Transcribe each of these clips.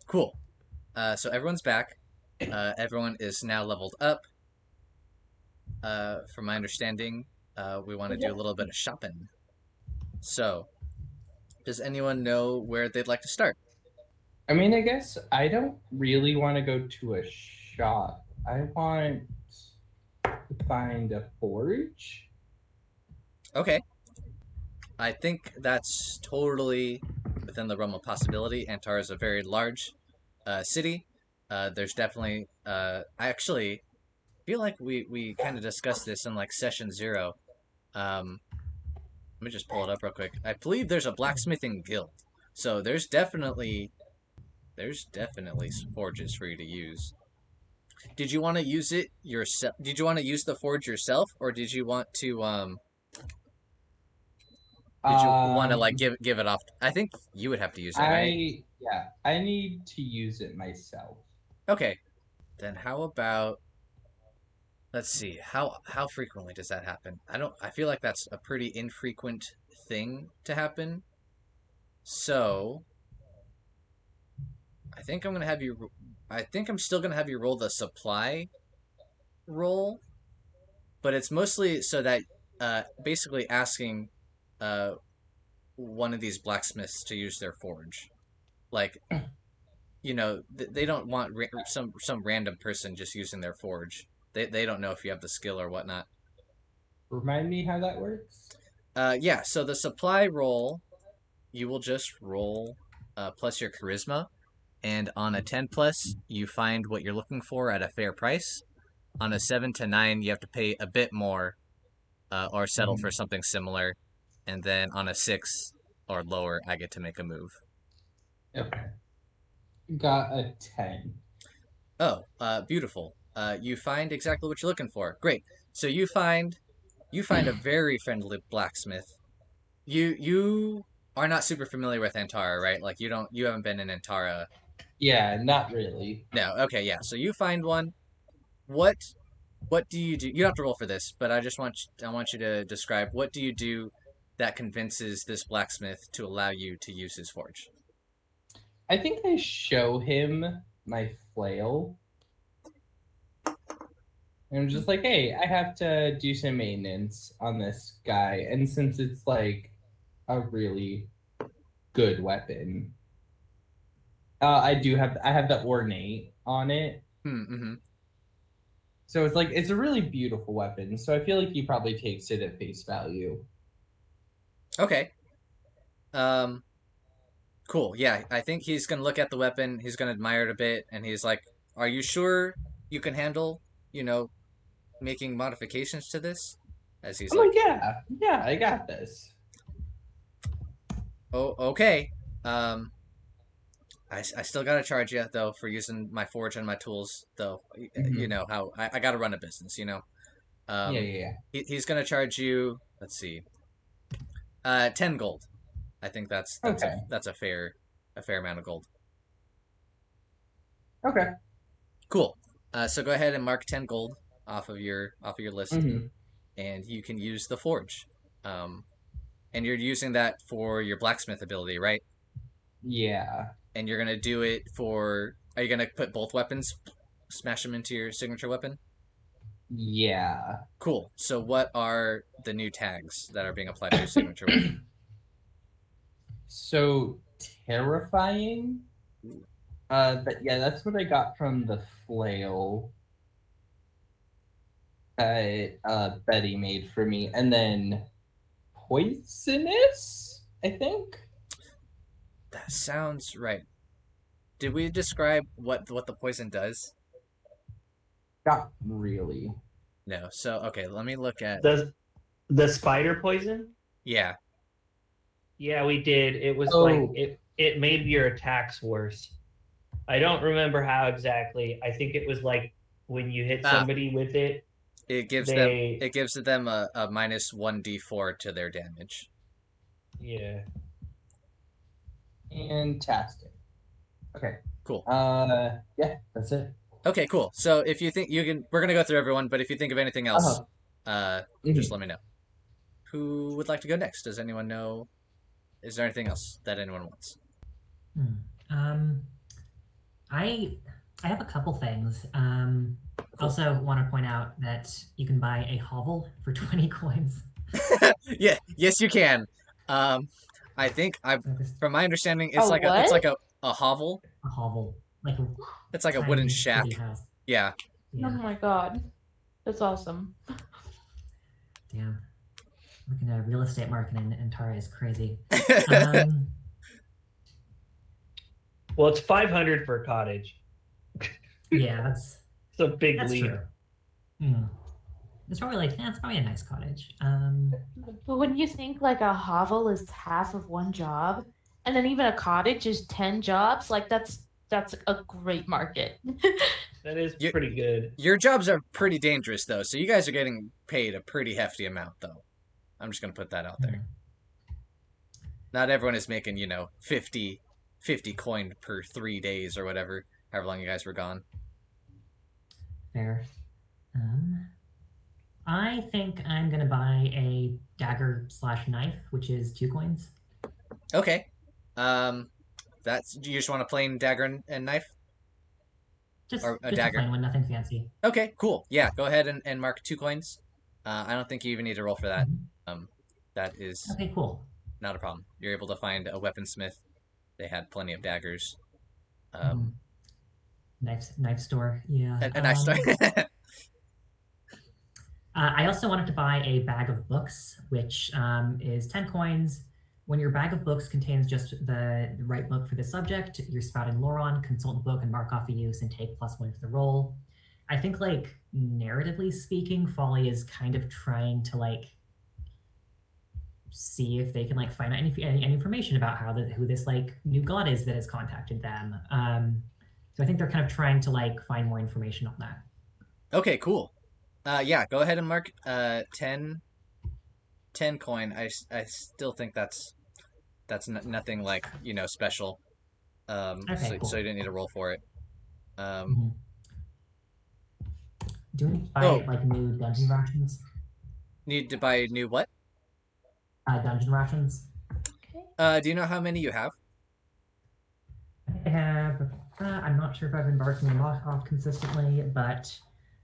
Cool. So everyone's back. Everyone is now leveled up. From my understanding, we want to do a little bit of shopping. So, does anyone know where they'd like to start? I mean, I guess I don't really want to go to a shop. I want to find a forge. Okay. I think that's totally within the realm of possibility. Antar is a very large city. There's definitely. I actually feel like we kind of discussed this in like session 0. Um, Let me just pull it up real quick. I believe there's a blacksmithing guild, so there's definitely forges for you to use. Did you want to use it yourself? Did you want to use the forge yourself, or did you want to like Um, give it off? I think you would have to use it, right? I need to use it myself. Okay, then how about let's see. How frequently does that happen? I feel like that's a pretty infrequent thing to happen. So, I think I'm going to have you I think I'm still going to have you roll the supply roll, but it's mostly so that basically asking uh one of these blacksmiths to use their forge. Like, they don't want some random person just using their forge. They don't know if you have the skill or whatnot. Remind me how that works. Yeah, so the supply roll, you will just roll plus your charisma, and on a 10 plus, you find what you're looking for at a fair price. On a 7 to 9, you have to pay a bit more or settle for Mhm. something similar. And then on a 6 or lower, I get to make a move. Okay, got a 10. Oh, beautiful. You find exactly what you're looking for. Great. So you find a very friendly blacksmith. You are not super familiar with Antara, right? Like you haven't been in Antara. Yeah, not really. No. Okay, yeah. So you find one. What what do you do? You don't have to roll for this, but I want you to describe what do you do that convinces this blacksmith to allow you to use his forge. I think I show him my flail. And I'm just like, hey, I have to do some maintenance on this guy. And since it's like a really good weapon, I have the ornate on it. Mm-hmm. So it's like it's a really beautiful weapon. So I feel like he probably takes it at face value. Okay. Um, cool. Yeah, I think he's gonna look at the weapon, he's gonna admire it a bit, and he's like, "Are you sure you can handle, you know, making modifications to this?" As he's I'm like, like, yeah, I got this. "Oh, okay. Um, I still gotta charge you though for using my forge and my tools, though. You Hmm. know how I gotta run a business, you know. Yeah, Um, yeah, yeah. he's gonna charge you. Let's see, 10 gold. I think Okay, that's a fair amount of gold. okay. Cool. So go ahead and mark 10 gold off of your list, Hmm. and you can use the forge. Um, and you're using that for your blacksmith ability, right? Yeah, And you're gonna do it for. Are you gonna put both weapons, smash them into your signature weapon? yeah. Cool. So what are the new tags that are being applied to your signature weapon? So terrifying. Ooh. But yeah, that's what I got from the flail that Betty made for me, and then poisonous. I think That sounds right. Did we describe what the poison does? not really. No. So okay, let me look at. The spider poison? Yeah. Yeah, we did. It was like Oh, it made your attacks worse. I don't remember how exactly. I think it was like when you hit Ah, somebody with it, it gives them they it gives them a minus 1d4 to their damage. yeah. fantastic. Okay. Cool. Yeah, that's it. Okay, cool. So if you think you can, we're gonna go through everyone, but if you think of anything else, Uh-huh. uh, just Mhm. let me know. Who would like to go next? Does anyone know? Is there anything else that anyone wants? Hmm. Um, I I have a couple things. Cool. Also want to point out that you can buy a hovel for 20 coins. Yeah, yes, you can. Um, I think So this from my understanding, A it's like what? a hovel. a hovel, like a It's like a wooden tiny shack. city house. Yeah. Oh Yeah, my god. That's awesome. yeah. Looking at real estate market in Antara is crazy. Um, Well, it's 500 for a cottage. yeah, It's a big that's leap. true. Hmm. It's probably like, yeah, it's probably a nice cottage. But when you think like a hovel is half of one job, and then even a cottage is 10 jobs, like that's a great market. That is You, pretty good. your jobs are pretty dangerous though, so you guys are getting paid a pretty hefty amount though. I'm just gonna put that out there. Hmm, Not everyone is making, 50 coin per 3 days or whatever, however long you guys were gone. fair. Um, I think I'm gonna buy a dagger slash knife, which is 2 coins. Okay. Um, that's you just want a plain dagger and knife Just or a just a dagger. plain one, nothing fancy. Okay, cool. Yeah, go ahead and mark 2 coins. I don't think you even need to roll for that. Mhm. That is Okay, cool. not a problem. You're able to find a weaponsmith. They had plenty of daggers. Mhm. Um, Knife store. Yeah. and I start. I also wanted to buy a bag of books, which is 10 coins. When your bag of books contains just the right book for the subject, you're spouting lore on, consult the book and mark off the use and take +1 for the roll. I think, like, narratively speaking, Folly is kind of trying to, like, see if they can, like, find out any information about who this, like, new god is that has contacted them. So I think they're kind of trying to, like, find more information on that. Okay, cool. Yeah, go ahead and mark 10 coin. I still think that's nothing like special. Okay, So cool. you didn't need to roll for it. Mhm. Do we buy, Oh, like, new dungeon rations? need to buy new what? Dungeon rations. Okay. Do you know how many you have? I have. I'm not sure if I've been barking them off consistently, but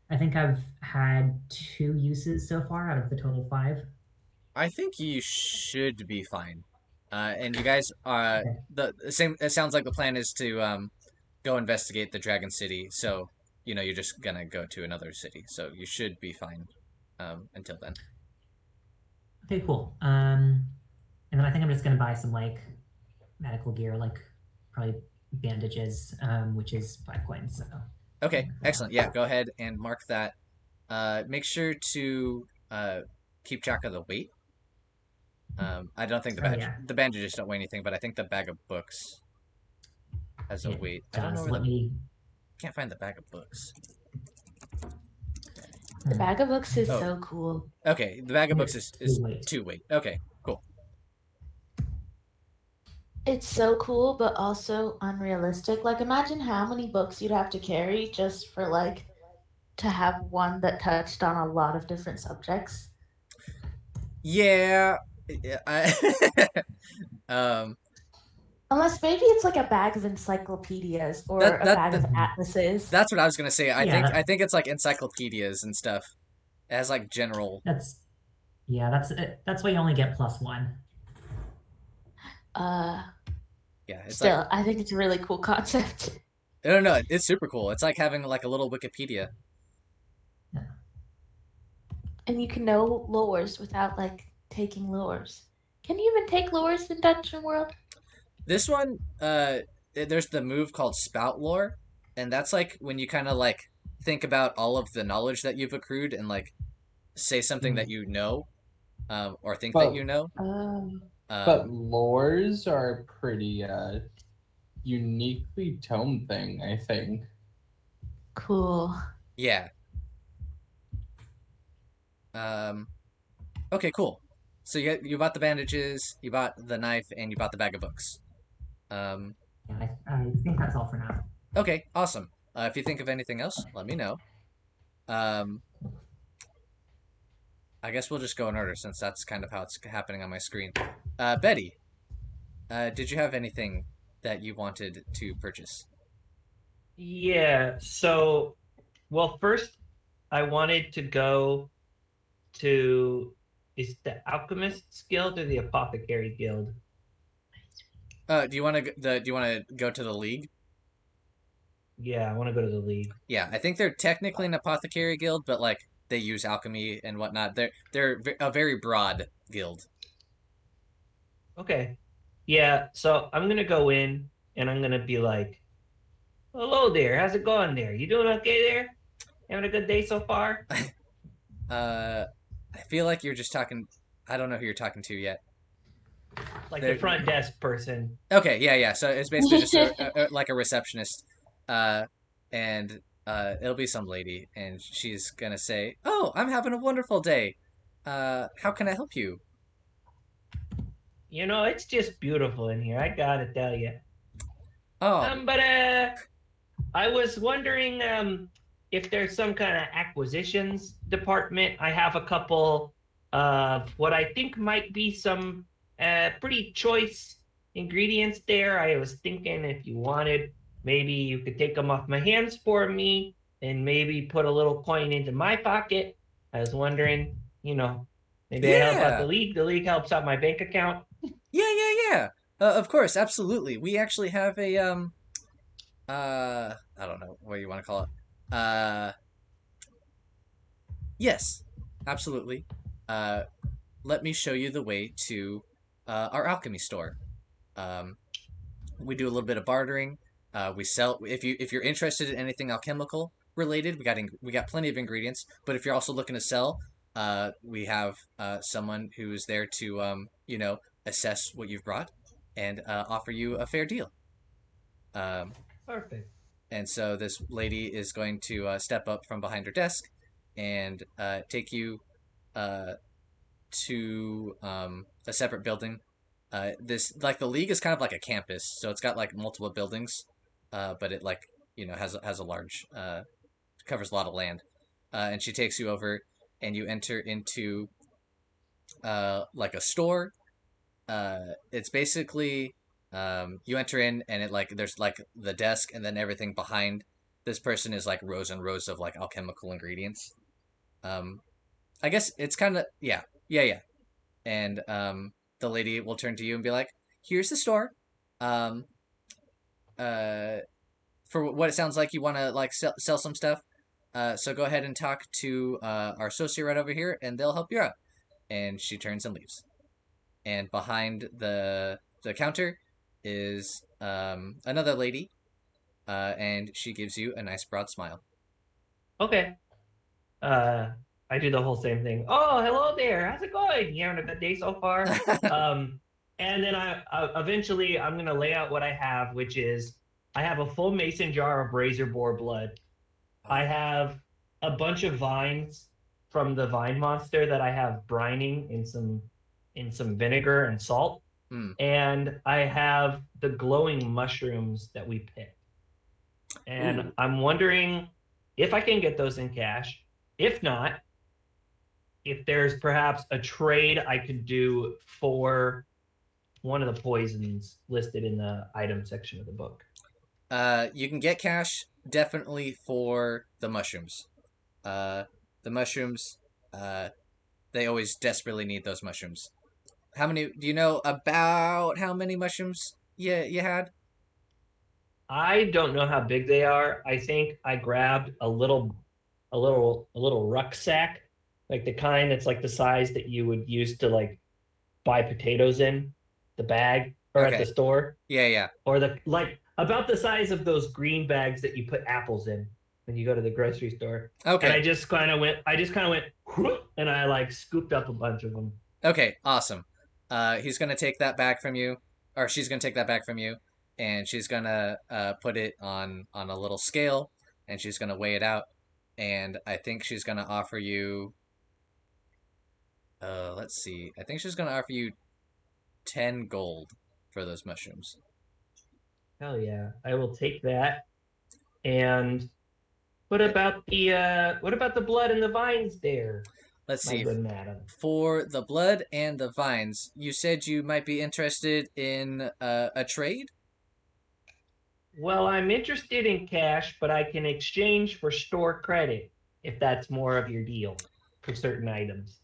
I think I've had 2 uses so far out of the total 5. I think you should be fine. And you guys Okay. the same. It sounds like the plan is to go investigate the Dragon City. So you're just gonna go to another city. So you should be fine until then. Okay, cool. And then I think I'm just gonna buy some, like, medical gear, like probably bandages, which is 5 coins. So Okay, excellent. Yeah, go ahead and mark that. Make sure to keep track of the weight. I don't think oh yeah, the bandages don't weigh anything, but I think the bag of books has a it weight. I don't know does. where Let the me. can't find the bag of books. The bag of books is Oh, so cool. okay. The bag of And books it's is 2 weight. 2 weight. Okay, cool. It's so cool, but also unrealistic. Like, imagine how many books you'd have to carry just for, like, to have one that touched on a lot of different subjects. Yeah, um, Unless maybe it's like a bag of encyclopedias or that a that, bag that of atlases. that's what I was gonna say. Yeah, I think it's like encyclopedias and stuff. It has like general. that's yeah, that's why you only get +1. Uh, Yeah, it's like Still, I think it's a really cool concept. I don't know. It's super cool. It's like having like a little Wikipedia. Yeah. And you can know lores without, like, taking lores. Can you even take lores in Dungeon World? This one, there's the move called Spout Lore, and that's like when you kind of like think about all of the knowledge that you've accrued and like say something that Mm. you know, or think that But you know. Um, but Um, lores are a pretty uniquely tome thing, I think. cool. yeah. Um, okay, cool. So you bought the bandages, you bought the knife, and you bought the bag of books. Um, Yeah, I think that's all for now. okay, awesome. If you think of anything else, let me know. Um, I guess we'll just go in order since that's kind of how it's happening on my screen. Betty, did you have anything that you wanted to purchase? Yeah. So, well, first I wanted to go to is the Alchemist's Guild or the Apothecary Guild? Do you want to do you want to go to the league? Yeah, I want to go to the League. Yeah, I think they're technically an apothecary guild, but like they use alchemy and whatnot. They're a very broad guild. Okay. Yeah, so I'm gonna go in and I'm gonna be like, "Hello there, how's it going there? You doing okay there? Having a good day so far?" Uh, I feel like you're just talking. I don't know who you're talking to yet. Like the There. front desk person. Okay, yeah, yeah. So it's basically just like a receptionist, uh, and it'll be some lady, and she's gonna say, "Oh, I'm having a wonderful day. How can I help you?" You know, it's just beautiful in here. I gotta tell you. Oh, But I was wondering if there's some kind of acquisitions department. I have a couple of what I think might be some pretty choice ingredients there. I was thinking if you wanted, maybe you could take them off my hands for me and maybe put a little coin into my pocket. I was wondering, maybe I help out the yeah, league. The league helps out my bank account. yeah, yeah, yeah. Of course, absolutely. We actually have a I don't know what you want to call it. Yes, absolutely. Uh, let me show you the way to our alchemy store. Um, we do a little bit of bartering. We sell if you're interested in anything alchemical related. We got plenty of ingredients. But if you're also looking to sell, we have someone who's there to assess what you've brought and offer you a fair deal. Um, Perfect. and so this lady is going to step up from behind her desk and take you uh, to a separate building. This like the league is kind of like a campus, so it's got like multiple buildings, but it like has a large covers a lot of land. And she takes you over, and you enter into like a store. It's basically you enter in, and it like there's like the desk, and then everything behind this person is like rows and rows of like alchemical ingredients. Um, I guess it's kind of yeah, yeah, yeah. And the lady will turn to you and be like, "Here's the store. Um, uh, for what it sounds like, you want to like sell some stuff. So go ahead and talk to our associate right over here, and they'll help you out." And she turns and leaves. And behind the counter is another lady, and she gives you a nice broad smile. Okay. Uh, I do the whole same thing. Oh, hello there. How's it going? You having a good day so far? Um, and then I eventually I'm gonna lay out what I have, which is I have a full mason jar of razor boar blood. I have a bunch of vines from the vine monster that I have brining in some vinegar and salt, Mm. and I have the glowing mushrooms that we picked. And Ooh. I'm wondering if I can get those in cash. If not, if there's perhaps a trade I could do for one of the poisons listed in the item section of the book. You can get cash definitely for the mushrooms. Uh, the mushrooms. Uh, they always desperately need those mushrooms. How many? Do you know about how many mushrooms you had? I don't know how big they are. I think I grabbed a little rucksack, like the kind that's like the size that you would use to like buy potatoes in the bag or at the Okay. store, Yeah, yeah. or the like about the size of those green bags that you put apples in when you go to the grocery store. And Okay. I just kind of went, whoop, and I like scooped up a bunch of them. Okay. Awesome. He's gonna take that back from you, or she's gonna take that back from you, and she's gonna put it on a little scale, and she's gonna weigh it out, and I think she's gonna offer you. Let's see. I think she's gonna offer you 10 gold for those mushrooms. Hell yeah, I will take that. And Eh, what about the blood and the vines there, Let's my see. good madam? For the blood and the vines, you said you might be interested in a trade. Well, I'm interested in cash, but I can exchange for store credit if that's more of your deal for certain items.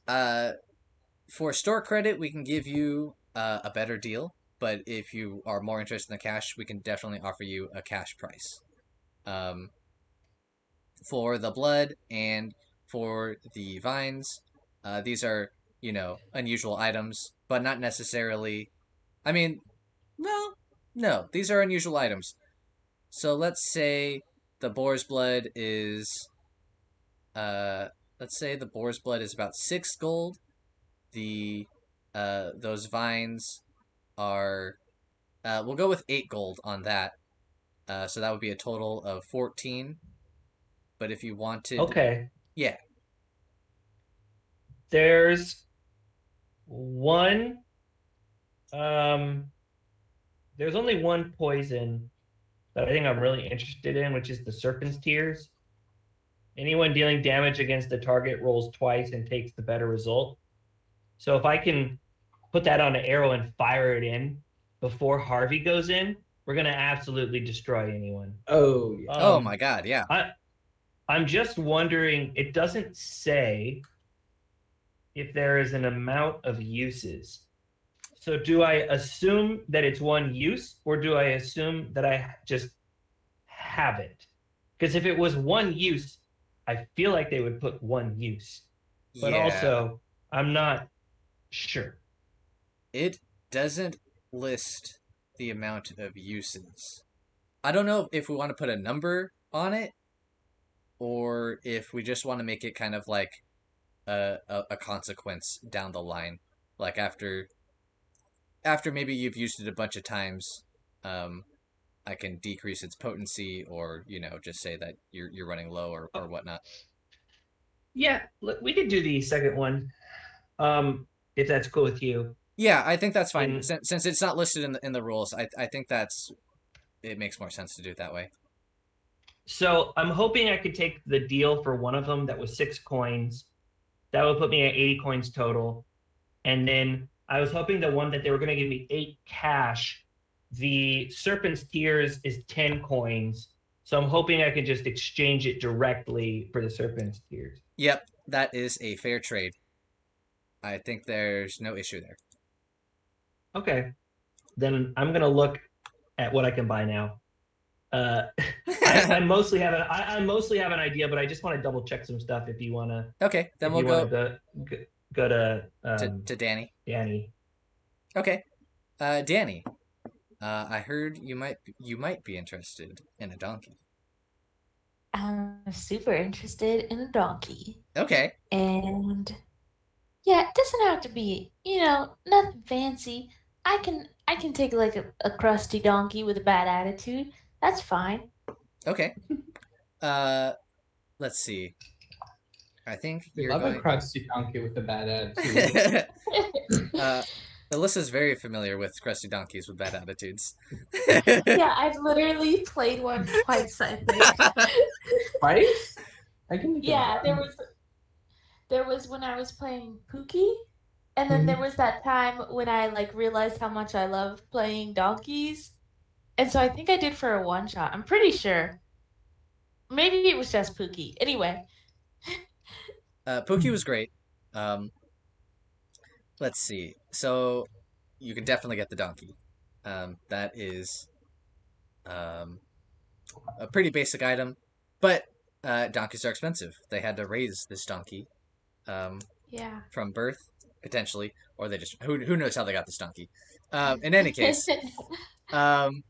For store credit, we can give you a better deal, but if you are more interested in the cash, we can definitely offer you a cash price. Um, for the blood and for the vines, these are, unusual items, but not necessarily. I mean, well, no, these are unusual items. So let's say the boar's blood is, uh, let's say the boar's blood is about 6 gold. The those vines are we'll go with 8 gold on that. So that would be a total of 14. But if you wanted, Okay. yeah, There's one um there's only one poison that I think I'm really interested in, which is the Serpent's Tears. Anyone dealing damage against the target rolls twice and takes the better result. So if I can put that on an arrow and fire it in before Harvey goes in, we're gonna absolutely destroy anyone. Oh, yeah. oh my god, yeah. I'm just wondering, it doesn't say if there is an amount of uses. So do I assume that it's one use, or do I assume that I just have it? Because if it was one use, I feel like they would put one use. But Yeah, also, I'm not sure. it doesn't list the amount of uses. I don't know if we want to put a number on it or if we just want to make it kind of like a consequence down the line. Like after maybe you've used it a bunch of times, um, I can decrease its potency, or just say that you're running low or whatnot. Yeah, we could do the second one, if that's cool with you. Yeah, I think that's fine. And Since it's not listed in the rules, I think it makes more sense to do it that way. so I'm hoping I could take the deal for one of them that was 6 coins. That would put me at 80 coins total. And then I was hoping the one that they were going to give me 8 cash. The Serpent's Tears is 10 coins. So I'm hoping I can just exchange it directly for the Serpent's Tears. Yep, that is a fair trade. I think there's no issue there. Okay. Then I'm going to look at what I can buy now. I mostly have an idea, but I just want to double check some stuff. If you want to, Okay, then we'll go to to Danni. Danni. Okay, Danni. I heard you might be interested in a donkey. I'm super interested in a donkey. Okay. And yeah, it doesn't have to be, nothing fancy. I can take like a crusty donkey with a bad attitude. That's fine. Okay. Let's see. I think We you're love going. a crusty donkey with a bad attitude. Alyssa's very familiar with crusty donkeys with bad attitudes. Yeah, I've literally played one twice, I think. Twice? I can think Yeah, of there was when I was playing Pookie, and then there was that time when I like realized how much I love playing donkeys. And so I think I did for a one shot. I'm pretty sure. Maybe it was just Pookie. Anyway. Pookie was great. Let's see. So you can definitely get the donkey. That is a pretty basic item, but donkeys are expensive. They had to raise this donkey Yeah. from birth, potentially, or they just who knows how they got this donkey. In any case, um,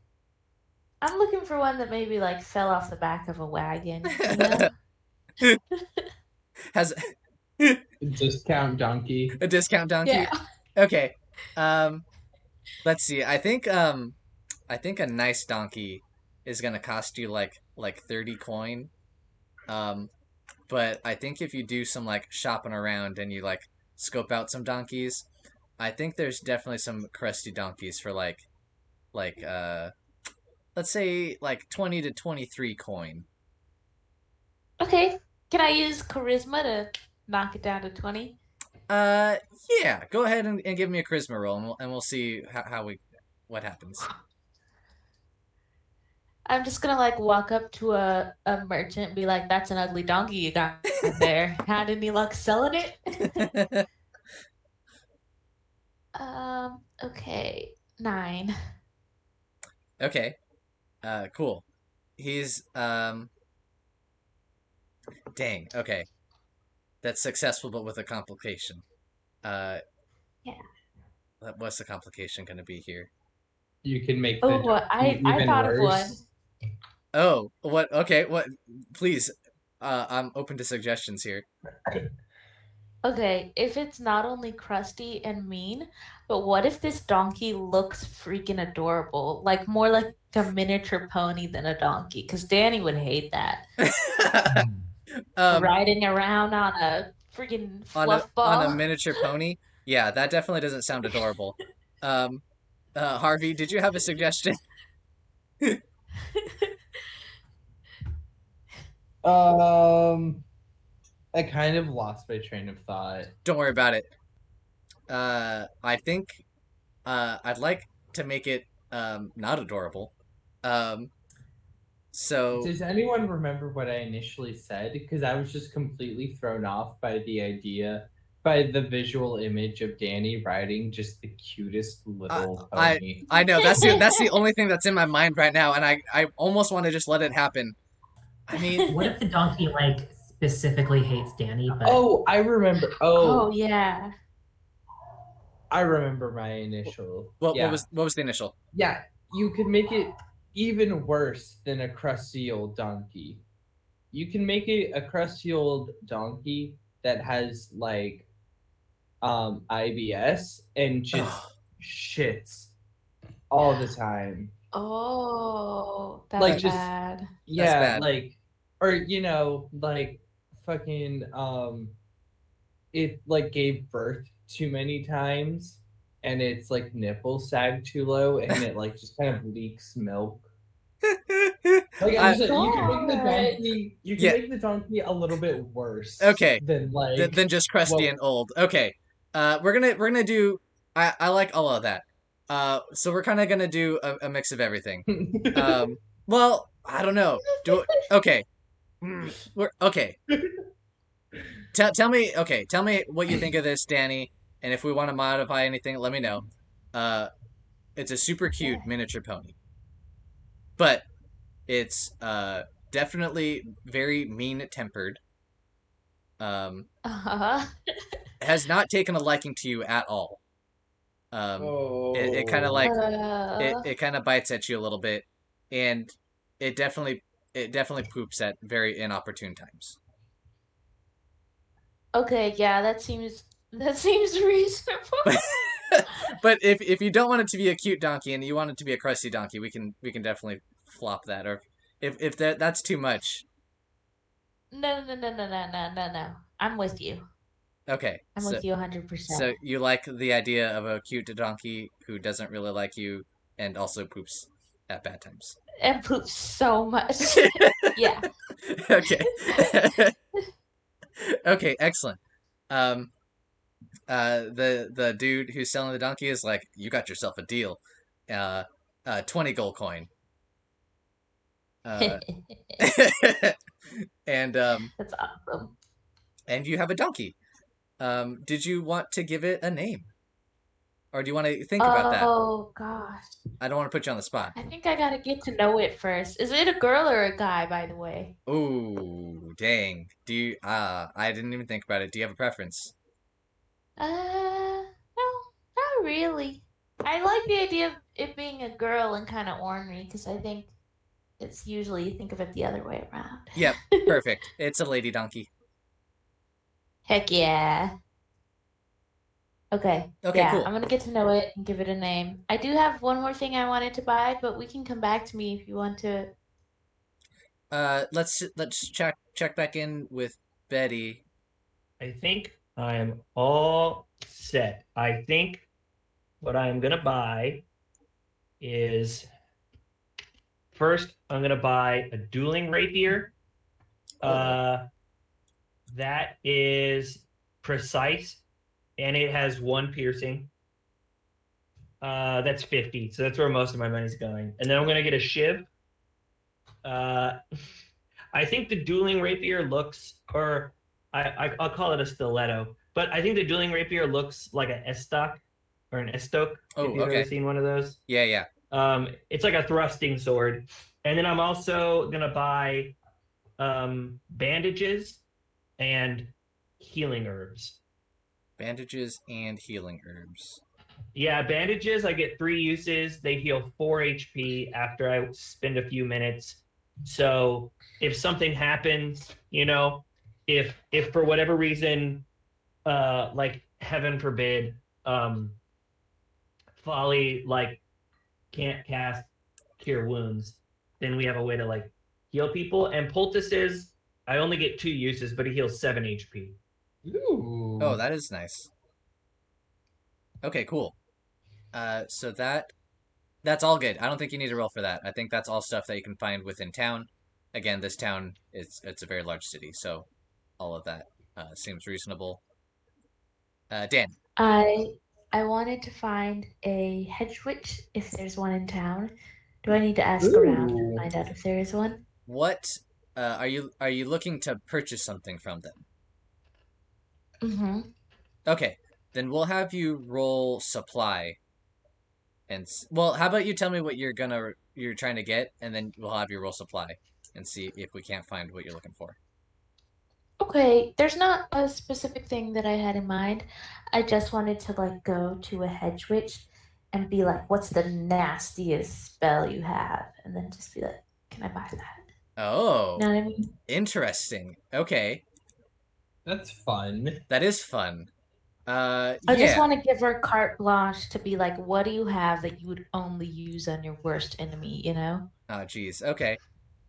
I'm looking for one that maybe like fell off the back of a wagon, you know? has discount donkey. a discount donkey. Yeah. Okay. Let's see. I think a nice donkey is gonna cost you like 30 coin. But I think if you do some like shopping around and you like scope out some donkeys, I think there's definitely some crusty donkeys for like let's say like 20 to 23 coin. Okay. Can I use charisma to knock it down to 20? Yeah, go ahead and give me a charisma roll, and we'll see what happens. I'm just gonna like walk up to a merchant and be like, "That's an ugly donkey you got there. Had any luck selling it?" Okay, 9. Okay. Cool. He's dang. Okay. That's successful, but with a complication. Uh, Yeah. what's the complication going to be here? You can make the Oh, donkey I even thought of one. worse. Oh, what? Okay, what? Please, I'm open to suggestions here. Okay, if it's not only crusty and mean, but what if this donkey looks freaking adorable? Like more like a miniature pony than a donkey, because Danny would hate that. um, Riding around on a freaking fluff on a ball. miniature pony. Yeah, that definitely doesn't sound adorable. Um, Harvey, did you have a suggestion? I kind of lost my train of thought. Don't worry about it. I think I'd like to make it not adorable. Um, so Does anyone remember what I initially said? Because I was just completely thrown off by the visual image of Danny riding just the cutest little I pony. I know that's the only thing that's in my mind right now, and I almost want to just let it happen. I mean, What if the donkey like specifically hates Danny, but Oh, I remember. Oh Oh, yeah. I remember my initial. what Yeah, what was the initial? yeah. You could make it even worse than a crusty old donkey. You can make it a crusty old donkey that has like IBS and just shits all the time. Oh, that's Like just bad. That's yeah, bad. like or like fucking it like gave birth too many times and its like nipple sag too low and it like just kind of leaks milk. Like I'm I just you can make the God. donkey yeah, a little bit worse okay. than like Than just crusty what and old. Okay. We're gonna do. I like all of that. So we're kind of gonna do a mix of everything. Um, well, I don't know. Do okay. We're okay. Tell me. Okay, tell me what you think of this, Danny. And if we want to modify anything, let me know. Uh, it's a super cute miniature pony, but it's definitely very mean tempered. Um, Uh-huh. has not taken a liking to you at all. It kind of oh like Uh, it kind of bites at you a little bit, and it definitely it definitely poops at very inopportune times. okay, yeah, that seems reasonable. But but if you don't want it to be a cute donkey and you want it to be a crusty donkey, we can definitely flop that. Or if that's too much, No, no, no, no, no, no, no, no. I'm with you. okay. I'm with you 100%. So you like the idea of a cute donkey who doesn't really like you and also poops at bad times. And poop so much. Yeah. Okay. Okay, excellent. Um, the dude who's selling the donkey is like, you got yourself a deal. 20 gold coin. Uh, and That's awesome. and you have a donkey. Did you want to give it a name, or do you want to think about that? Oh gosh. I don't want to put you on the spot. I think I gotta get to know it first. Is it a girl or a guy, by the way? Ooh, dang. Do you? I didn't even think about it. Do you have a preference? No, not really. I like the idea of it being a girl and kind of ornery because I think it's usually you think of it the other way around. Yep, perfect. It's a lady donkey. Heck yeah. Okay. Okay, Yeah, cool. I'm gonna get to know it and give it a name. I do have one more thing I wanted to buy, but we can come back to me if you want to. Let's check back in with Betty. I think I am all set. I think what I'm gonna buy is first I'm gonna buy a dueling rapier. That is precise and it has 1 piercing. That's 50, so that's where most of my money's going. And then I'm gonna get a shiv. I think the dueling rapier looks, or I'll call it a stiletto, but I think the dueling rapier looks like an estoc or an estoc, Oh, if you've ever okay. seen one of those. Yeah, yeah. It's like a thrusting sword. And then I'm also gonna buy bandages and healing herbs. Bandages and healing herbs. Yeah, bandages, I get 3 uses. They heal 4 HP after I spend a few minutes. So if something happens, if for whatever reason, like heaven forbid, Folly like can't cast cure wounds, then we have a way to like heal people. And poultices, I only get 2 uses, but he heals 7 HP. Ooh. Oh, that is nice. Okay, cool. So that's all good. I don't think you need to roll for that. I think that's all stuff that you can find within town. Again, this town it's a very large city, so all of that seems reasonable. Dan. I wanted to find a hedge witch if there's one in town. Do I need to ask around to find out if there is one? What are you looking to purchase something from them? Mm-hmm. Okay, then we'll have you roll supply. And well, how about you tell me what you're trying to get, and then we'll have you roll supply and see if we can't find what you're looking for. Okay, there's not a specific thing that I had in mind. I just wanted to like go to a hedge witch and be like, "What's the nastiest spell you have?" And then just be like, "Can I buy that?" Oh, You know what I mean? interesting. Okay, That's fun. that is fun. I just Yeah. want to give her carte blanche to be like, "What do you have that you would only use on your worst enemy?" You know? Oh, geez. Okay.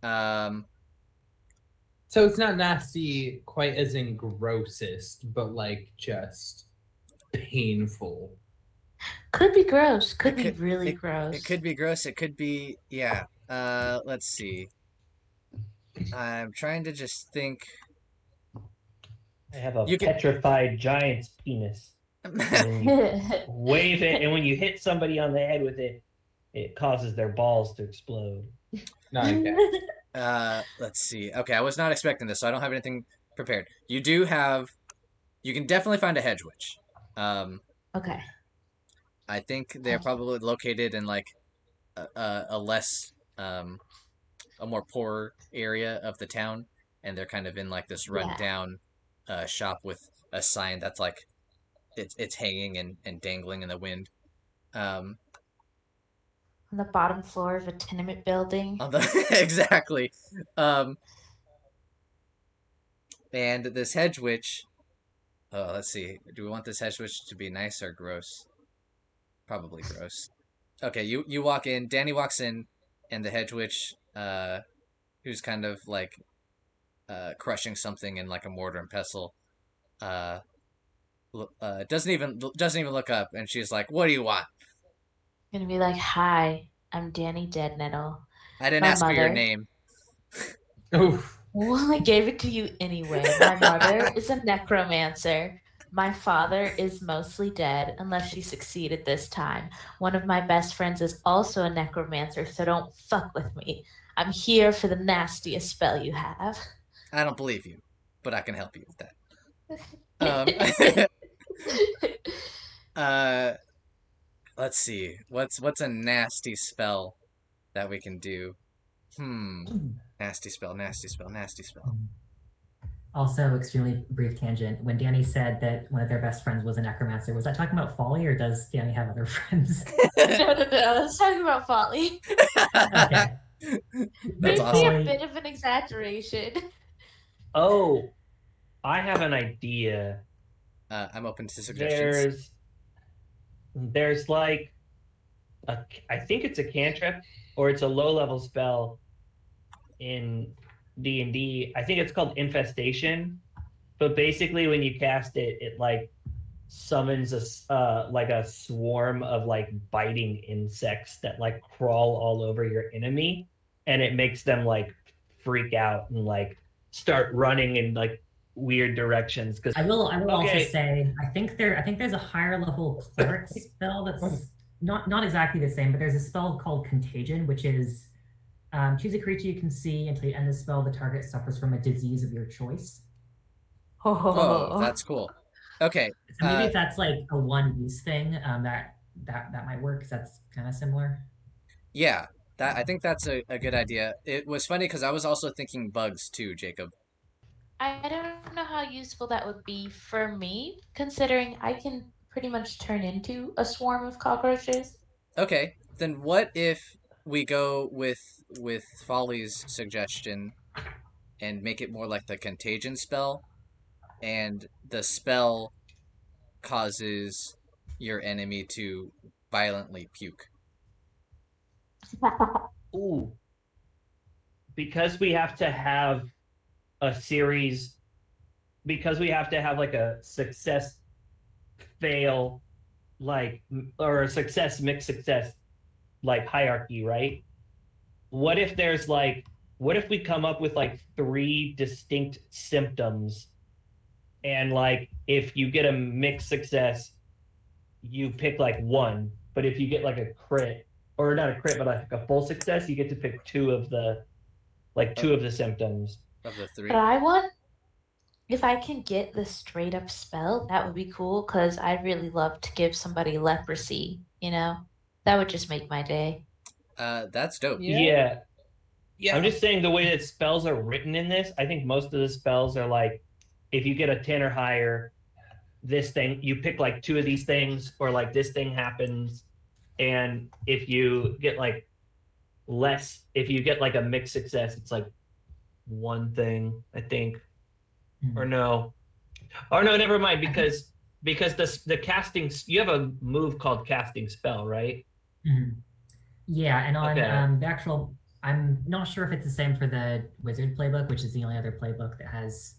Um, So it's not nasty quite as in grossest, but like just painful. Could be gross. Could be could- really it, gross. it could be gross. It could be, yeah. Let's see. I'm trying to just think. I have a You can- petrified giant's penis. And then you wave it, and when you hit somebody on the head with it, it causes their balls to explode. Not again. Let's see. Okay, I was not expecting this, so I don't have anything prepared. You can definitely find a hedge witch. Okay. I think they're probably located in like a less a more poor area of the town, and they're kind of in like this rundown shop with a sign that's like it's hanging and dangling in the wind. On the bottom floor of a tenement building. On the exactly. And this hedge witch. Oh, let's see. Do we want this hedge witch to be nice or gross? Probably gross. Okay, you walk in. Danni walks in, and the hedge witch, who's kind of like crushing something in like a mortar and pestle, doesn't even look up, and she's like, "What do you want?" Gonna be like, "Hi, I'm Danni Deadnettle. I didn't My ask for your mother." name. Oof. Well, I gave it to you anyway. My mother is a necromancer. My father is mostly dead, unless she succeeded this time. One of my best friends is also a necromancer, so don't fuck with me. I'm here for the nastiest spell you have. I don't believe you, but I can help you with that. Let's see. What's a nasty spell that we can do? Nasty spell, nasty spell, nasty spell. Also, extremely brief tangent. When Danni said that one of their best friends was a necromancer, was that talking about Folly, or does Danni have other friends? No. I was talking about Folly. Okay. That's Maybe awesome. a bit of an exaggeration. Oh, I have an idea. I'm open to suggestions. There's like I think it's a cantrip or it's a low-level spell in D&D. I think it's called Infestation. But basically when you cast it, it like summons a swarm of like biting insects that like crawl all over your enemy, and it makes them like freak out and like start running in like weird directions. Because I will also say I think there's a higher level cleric spell that's not exactly the same, but there's a spell called Contagion, which is Choose a creature you can see until you end the spell. The target suffers from a disease of your choice. Oh, Oh, that's cool. Okay. So maybe if that's like a one use thing, that might work because that's kind of similar. Yeah, that I think that's a good idea. It was funny because I was also thinking bugs too, Jacob. I don't know how useful that would be for me, considering I can pretty much turn into a swarm of cockroaches. Okay, then what if we go with Folly's suggestion and make it more like the contagion spell, and the spell causes your enemy to violently puke. Ooh, because we have to have a series, because we have to have like a success fail, like, or a success mixed success, like hierarchy, right? What if there's like, what if we come up with like three distinct symptoms, and like if you get a mixed success, you pick like one, but if you get like a crit, or not a crit, but like a full success, you get to pick Of, two of the symptoms. of the But three. I want, if I can get the straight up spell, that would be cool because I'd really love to give somebody leprosy, you know? That would just make my day. That's dope. Yeah. Yeah, Yeah. I'm just saying the way that spells are written in this, I think most of the spells are like, if you get a 10 or higher, this thing, you pick like two of these things, or like this thing happens. And if you get like less, if you get like a mixed success, it's like one thing, I think. Or no. Or no, never mind, because the casting, you have a move called casting spell, right? Mhm. Yeah, and on Okay. the actual, I'm not sure if it's the same for the wizard playbook, which is the only other playbook that has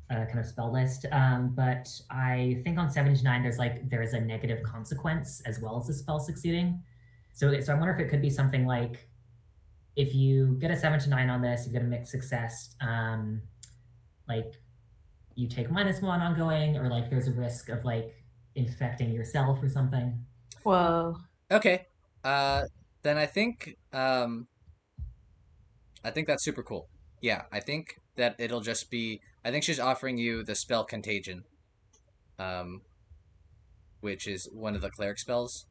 a kind of spell list. But I think on 79 there's a negative consequence as well as the spell succeeding. So I wonder if it could be something like if you get a 7 to 9 on this, you get a mixed success. Like you take -1 ongoing, or like there's a risk of like infecting yourself or something. Whoa. Okay. Uh, then I think that's super cool. Yeah, I think that it'll just be. I think she's offering you the spell contagion, um, which is one of the cleric spells,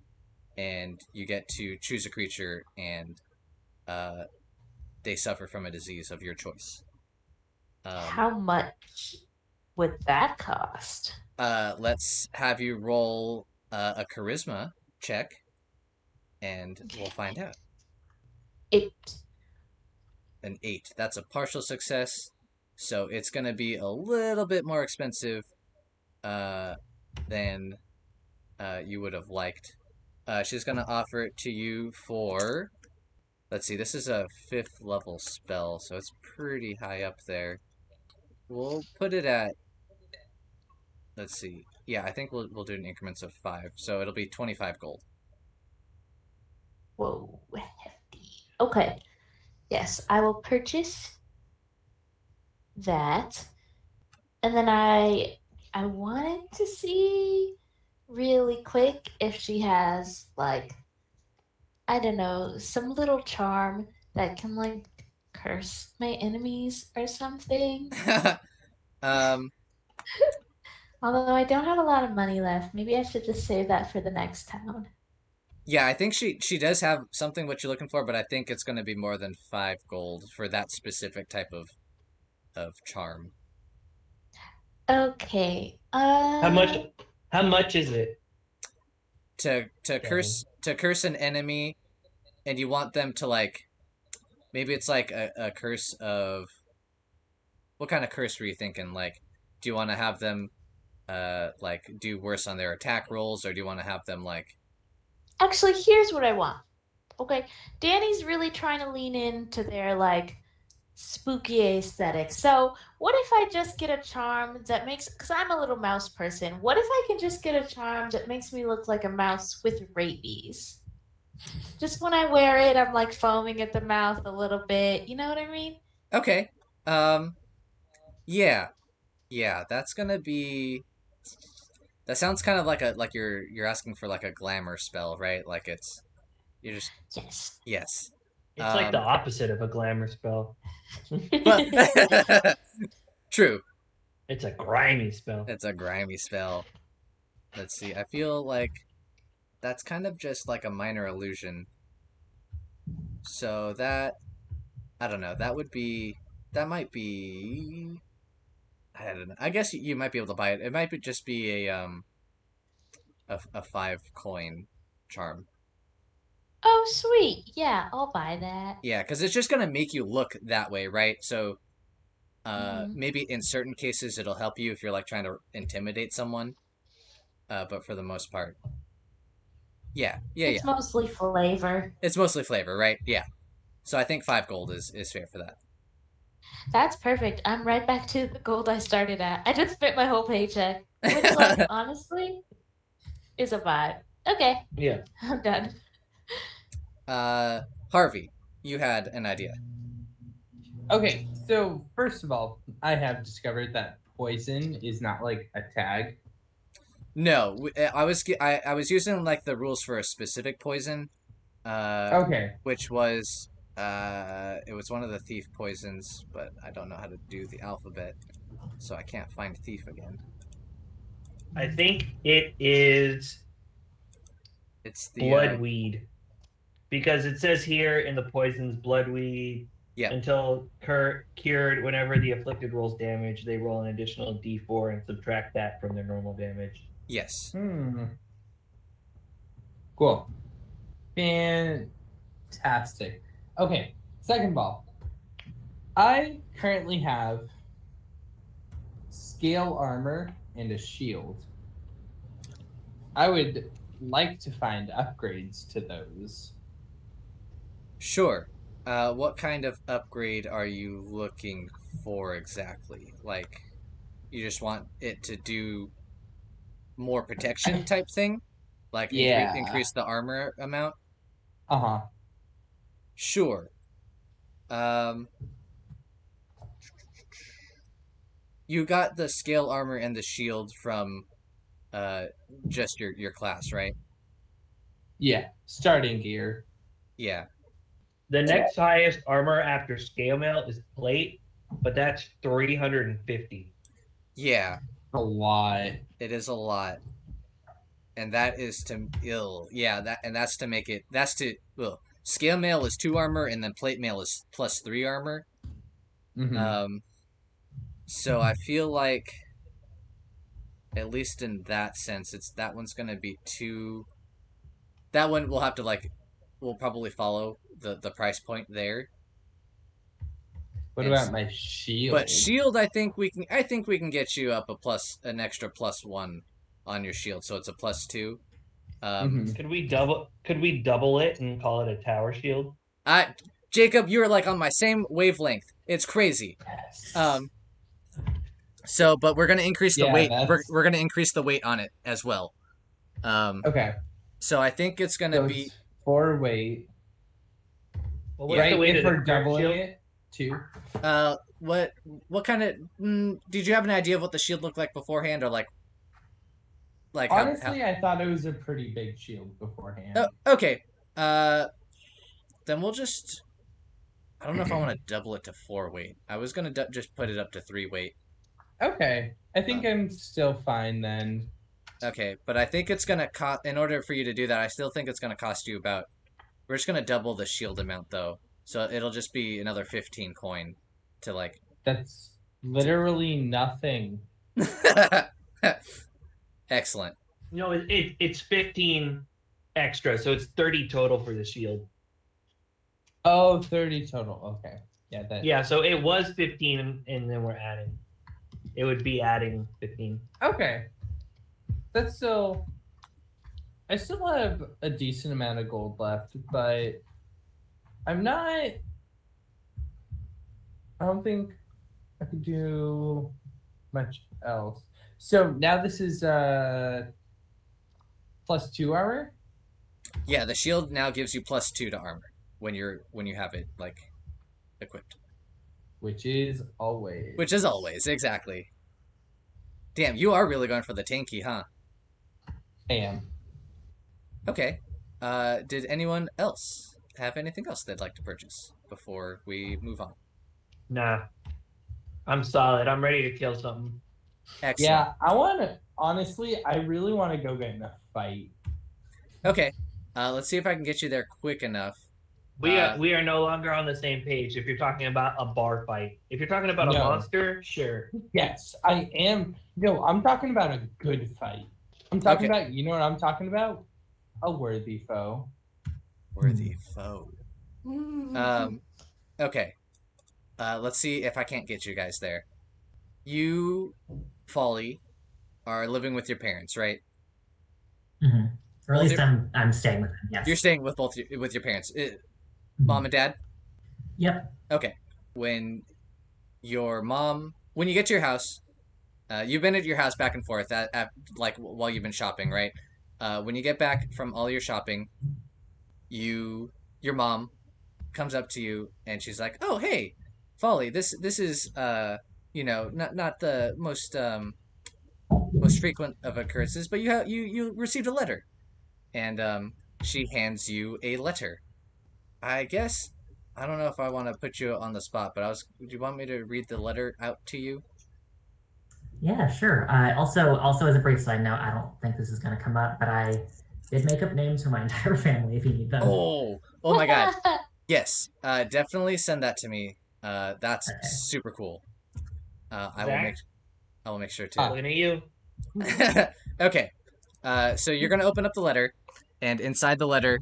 and you get to choose a creature, and uh, they suffer from a disease of your choice. Um, How much would that cost? let's have you roll a charisma check, and we'll find out. It. An 8. That's a partial success, so it's going to be a little bit more expensive uh, than you would have liked. She's going to offer it to you for. Let's see, this is a 5th level spell, so it's pretty high up there. We'll put it at. Let's see. Yeah, I think we'll do it in increments of 5, so it'll be 25 gold. Whoa, hefty. Okay. Yes, I will purchase that. And then I wanted to see really quick if she has like, I don't know, some little charm that can like curse my enemies or something. um, Although I don't have a lot of money left. Maybe I should just save that for the next town. yeah, I think she does have something what you're looking for, but I think it's going to be more than 5 gold for that specific type of charm. Okay. How much how much is it? Okay. To curse an enemy, and you want them to like, maybe it's like a curse of, what kind of curse were you thinking? Like, do you want to have them like do worse on their attack rolls, or do you want to have them like, Actually, here's what I want. Okay. Danny's really trying to lean into their like spooky aesthetic. So, what if I just get a charm that makes, because I'm a little mouse person, what if I can just get a charm that makes me look like a mouse with rabies? Just when I wear it, I'm like foaming at the mouth a little bit. You know what I mean? okay, um, yeah, yeah, that's gonna be. That sounds kind of like you're asking for like a glamour spell, right? Like it's you're just Yes. yes. It's like the opposite of a glamour spell. But true. It's a grimy spell. It's a grimy spell. Let's see. I feel like that's kind of just like a minor illusion. So that I don't know. That might be I don't know. I guess you might be able to buy it. It might just be a 5 coin charm. Oh, sweet. Yeah, I'll buy that. Yeah, because it's just gonna make you look that way, right? So Mhm. maybe in certain cases it'll help you if you're like trying to intimidate someone. But for the most part, yeah. It's mostly flavor. It's mostly flavor, right? Yeah. So I think 5 gold is fair for that. That's perfect. I'm right back to the gold I started at. I just spent my whole paycheck, which, like, honestly, is a vibe. Okay, Yeah. I'm done. Harvey, you had an idea. Okay, so first of all, I have discovered that poison is not like a tag. No, I was using like the rules for a specific poison, Okay. which was it was one of the thief poisons, but I don't know how to do the alphabet, so I can't find thief again. I think it is It's the bloodweed. Because it says here in the poisons, bloodweed, yeah. until cured, whenever the afflicted rolls damage, they roll an additional d4 and subtract that from their normal damage. Yes. Cool. Fantastic. Okay, second ball. I currently have scale armor and a shield. I would like to find upgrades to those. Sure. What kind of upgrade are you looking for exactly? Like, you just want it to do more protection type thing? Like Yeah. increase the armor amount? Uh-huh. Sure. You got the scale armor and the shield from just your class, right? Yeah, starting gear. Yeah. The next highest armor after scale mail is plate, but that's 350. Yeah. A lot. It is a lot. And that is to that's to make it scale mail is 2 armor and then plate mail is plus 3 armor. Mm-hmm. So I feel like at least in that sense that one's gonna be 2. That one we'll have to we'll probably follow the price point there. What about my shield? But shield I think we can get you up an extra +1 on your shield, so it's a +2. Could we double it and call it a tower shield? Jacob, you're like on my same wavelength. It's crazy. So, but we're gonna increase the weight. We're gonna increase the weight on it as well. Okay. So I think it's gonna be 4 weight. Well, what's the weight if of we're the doubling shield? it, 2. What kind of? Did you have an idea of what the shield looked like beforehand, or like? Honestly, I thought it was a pretty big shield beforehand. Okay. Then we'll just. I don't know if I want to double it to 4 weight. I was gonna just put it up to 3 weight. Okay, I think I'm still fine then. Okay, but I think it's gonna cost. In order for you to do that, I still think it's gonna cost you about. We're just gonna double the shield amount though, so it'll just be another 15 coin to like. That's literally nothing. Excellent. No, it's 15 extra, so it's 30 total for the shield. Oh, 30 total. Okay. Yeah, so it was 15 and then we're adding. It would be adding 15. Okay. That's still... I still have a decent amount of gold left, but I'm not... I don't think I could do much else. So now this is +2 armor? Yeah, the shield now gives you +2 to armor when you have it like equipped. Which is always. Exactly. Damn, you are really going for the tanky, huh? I am. Okay. Did anyone else have anything else they'd like to purchase before we move on. Nah, I'm solid. I'm ready to kill something. Excellent. Yeah, I want to. Honestly, I really want to go get in a fight. Okay. Let's see if I can get you there quick enough. We are no longer on the same page. If you're talking about a bar fight, if you're talking about a No. monster, sure. Yes, I am. No, I'm talking about a good fight. I'm talking about. You know what I'm talking about? A worthy foe. Worthy foe. Okay. Let's see if I can't get you guys there. You, Folly, are living with your parents, right? Mm-hmm. Or at Both least I'm staying with them. Yes. You're staying with with your parents, mom and dad. Yep. Okay. When when you get to your house, you've been at your house back and forth like while you've been shopping, right? When you get back from all your shopping, your mom comes up to you and she's like, "Oh, hey, Folly, this is not the most frequent of occurrences, but you received a letter." And she hands you a letter. I guess I don't know if I want to put you on the spot, but would you want me to read the letter out to you? Yeah, sure. Also as a brief side note, I don't think this is going to come up, but I did make up names for my entire family if you need them. Oh my God. Yes, definitely send that to me. That's super cool. I will make sure to. Looking at you. Okay. So you're gonna open up the letter, and inside the letter,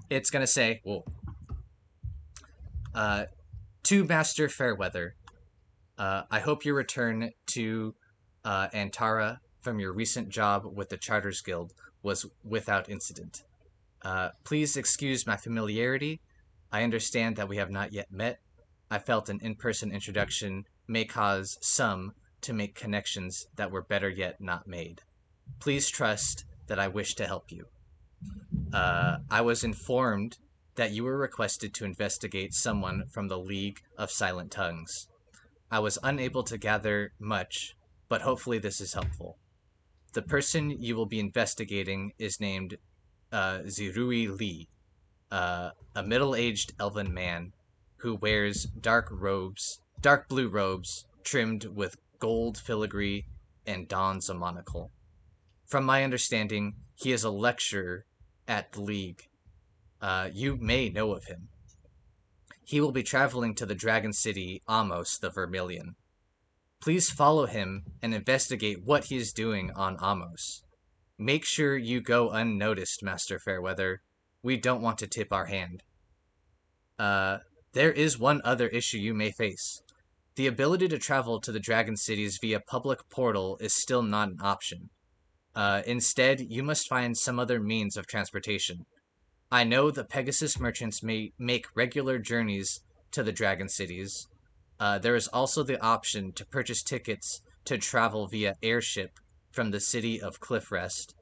it's gonna say, "Whoa." To Master Fairweather, I hope your return to Antara from your recent job with the Charters Guild was without incident. Please excuse my familiarity. I understand that we have not yet met. I felt an in-person introduction may cause some to make connections that were better yet not made. Please trust that I wish to help you. I was informed that you were requested to investigate someone from the League of Silent Tongues. I was unable to gather much, but hopefully this is helpful. The person you will be investigating is named Zirui Li, a middle-aged elven man who wears dark blue robes trimmed with gold filigree and dons a monocle. From my understanding, he is a lecturer at the League. You may know of him. He will be traveling to the Dragon City, Amos the Vermilion. Please follow him and investigate what he is doing on Amos. Make sure you go unnoticed, Master Fairweather. We don't want to tip our hand. There is one other issue you may face. The ability to travel to the Dragon Cities via public portal is still not an option. Instead, you must find some other means of transportation. I know the Pegasus merchants may make regular journeys to the Dragon Cities. There is also the option to purchase tickets to travel via airship from the city of Cliffrest.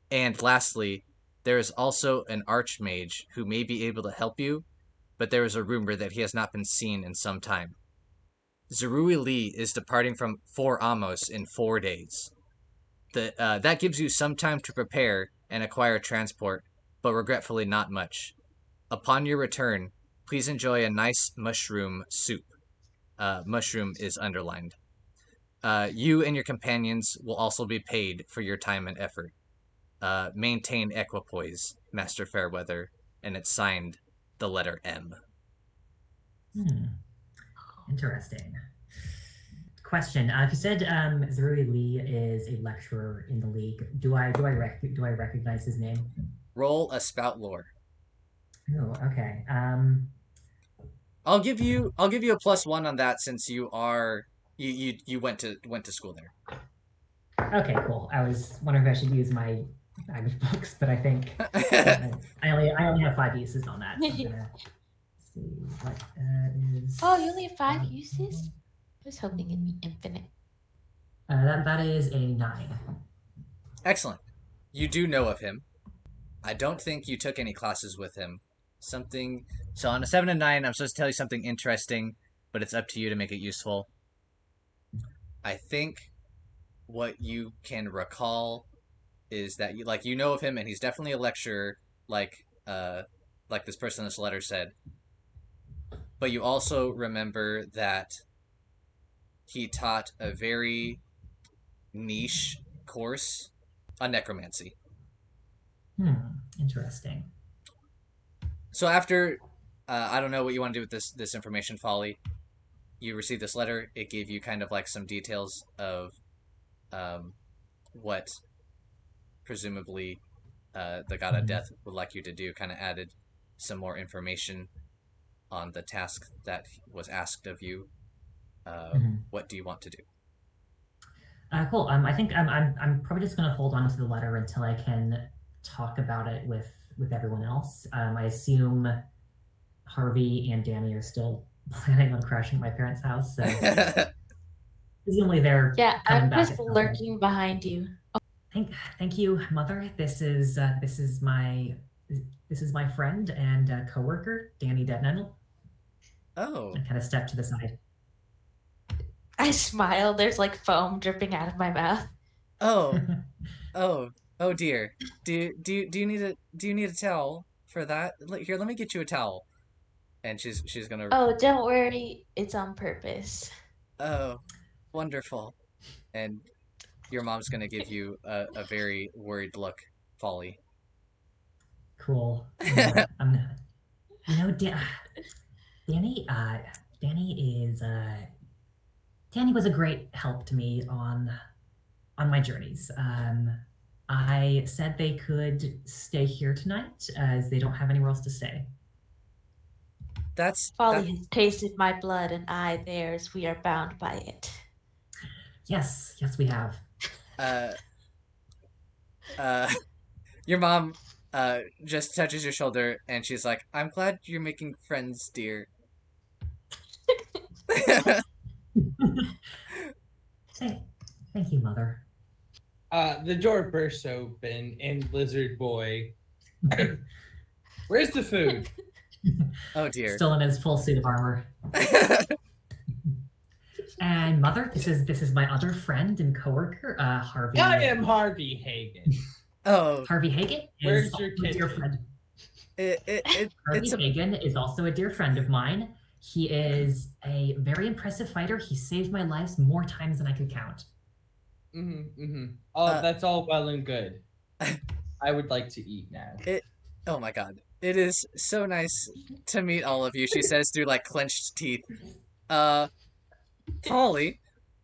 And lastly, there is also an archmage who may be able to help you, but there is a rumor that he has not been seen in some time. Zerui Li is departing for Amos in 4 days. That gives you some time to prepare and acquire transport, but regretfully not much. Upon your return, please enjoy a nice mushroom soup. Mushroom is underlined. You and your companions will also be paid for your time and effort. Maintain equipoise, Master Fairweather, and it's signed the letter M. Interesting. Question: if you said Zuri Lee is a lecturer in the league, do I recognize his name? Roll a spout lore. Oh, okay. I'll give you a +1 on that since you went to school there. Okay, cool. I was wondering if I should use my bag of books, but I think I only have 5 uses on that. So I'm gonna see what is. Oh, you only have 5 uses? I was hoping it'd be infinite. That is a 9. Excellent. You do know of him. I don't think you took any classes with him. So on a 7 and 9, I'm supposed to tell you something interesting, but it's up to you to make it useful. I think what you can recall is that you know of him, and he's definitely a lecturer, like like this person in this letter said, but you also remember that he taught a very niche course on necromancy. Interesting. So after, I don't know what you want to do with this information, Folly. You received this letter. It gave you kind of like some details of what presumably the god of death would like you to do. Kind of added some more information on the task that was asked of you. What do you want to do? Cool. I think I'm probably just going to hold on to the letter until I can talk about it with everyone else. I assume Harvey and Danni are still planning on crashing at my parents' house, so presumably they're coming I'm back just lurking behind you. Thank you, Mother. This is my friend and coworker, Danni Deadnettle. Oh. I kind of step to the side. I smile. There's like foam dripping out of my mouth. Oh. Oh dear. Do you need a towel for that? Here, let me get you a towel. And she's gonna. Oh, don't worry. It's on purpose. Oh, wonderful. And your mom's gonna give you a very worried look, Folly. Cool. Danni was a great help to me on my journeys. I said they could stay here tonight as they don't have anywhere else to stay. Folly has tasted my blood and I theirs. We are bound by it. Yes, we have. Your mom just touches your shoulder and she's like, "I'm glad you're making friends, dear." Thank you, Mother. The door bursts open and Lizard Boy, where's the food? Oh dear. Still in his full suit of armor. And Mother, this is my other friend and coworker, Harvey. I am Harvey Hagan. Oh. Harvey Hagan Where's is your a dear friend. Harvey Hagan is also a dear friend of mine. He is a very impressive fighter. He saved my lives more times than I could count. Oh, that's all well and good. I would like to eat now. Oh my god. It is so nice to meet all of you, she says through like clenched teeth. Folly,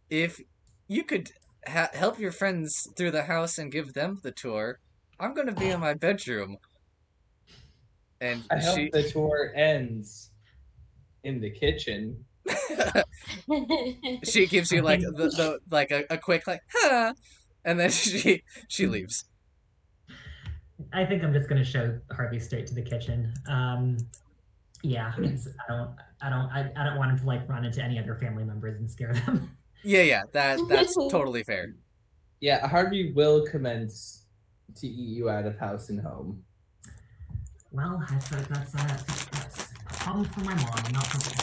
if you could help your friends through the house and give them the tour, I'm gonna be in my bedroom. And I hope the tour ends in the kitchen. She gives you like the like a quick like huh, and then she leaves. I think I'm just gonna show Harvey straight to the kitchen. Yeah, I don't want him to like run into any other family members and scare them. Yeah, that's totally fair. Yeah, Harvey will commence to eat you out of house and home. Well, that's a problem for my mom, not for me.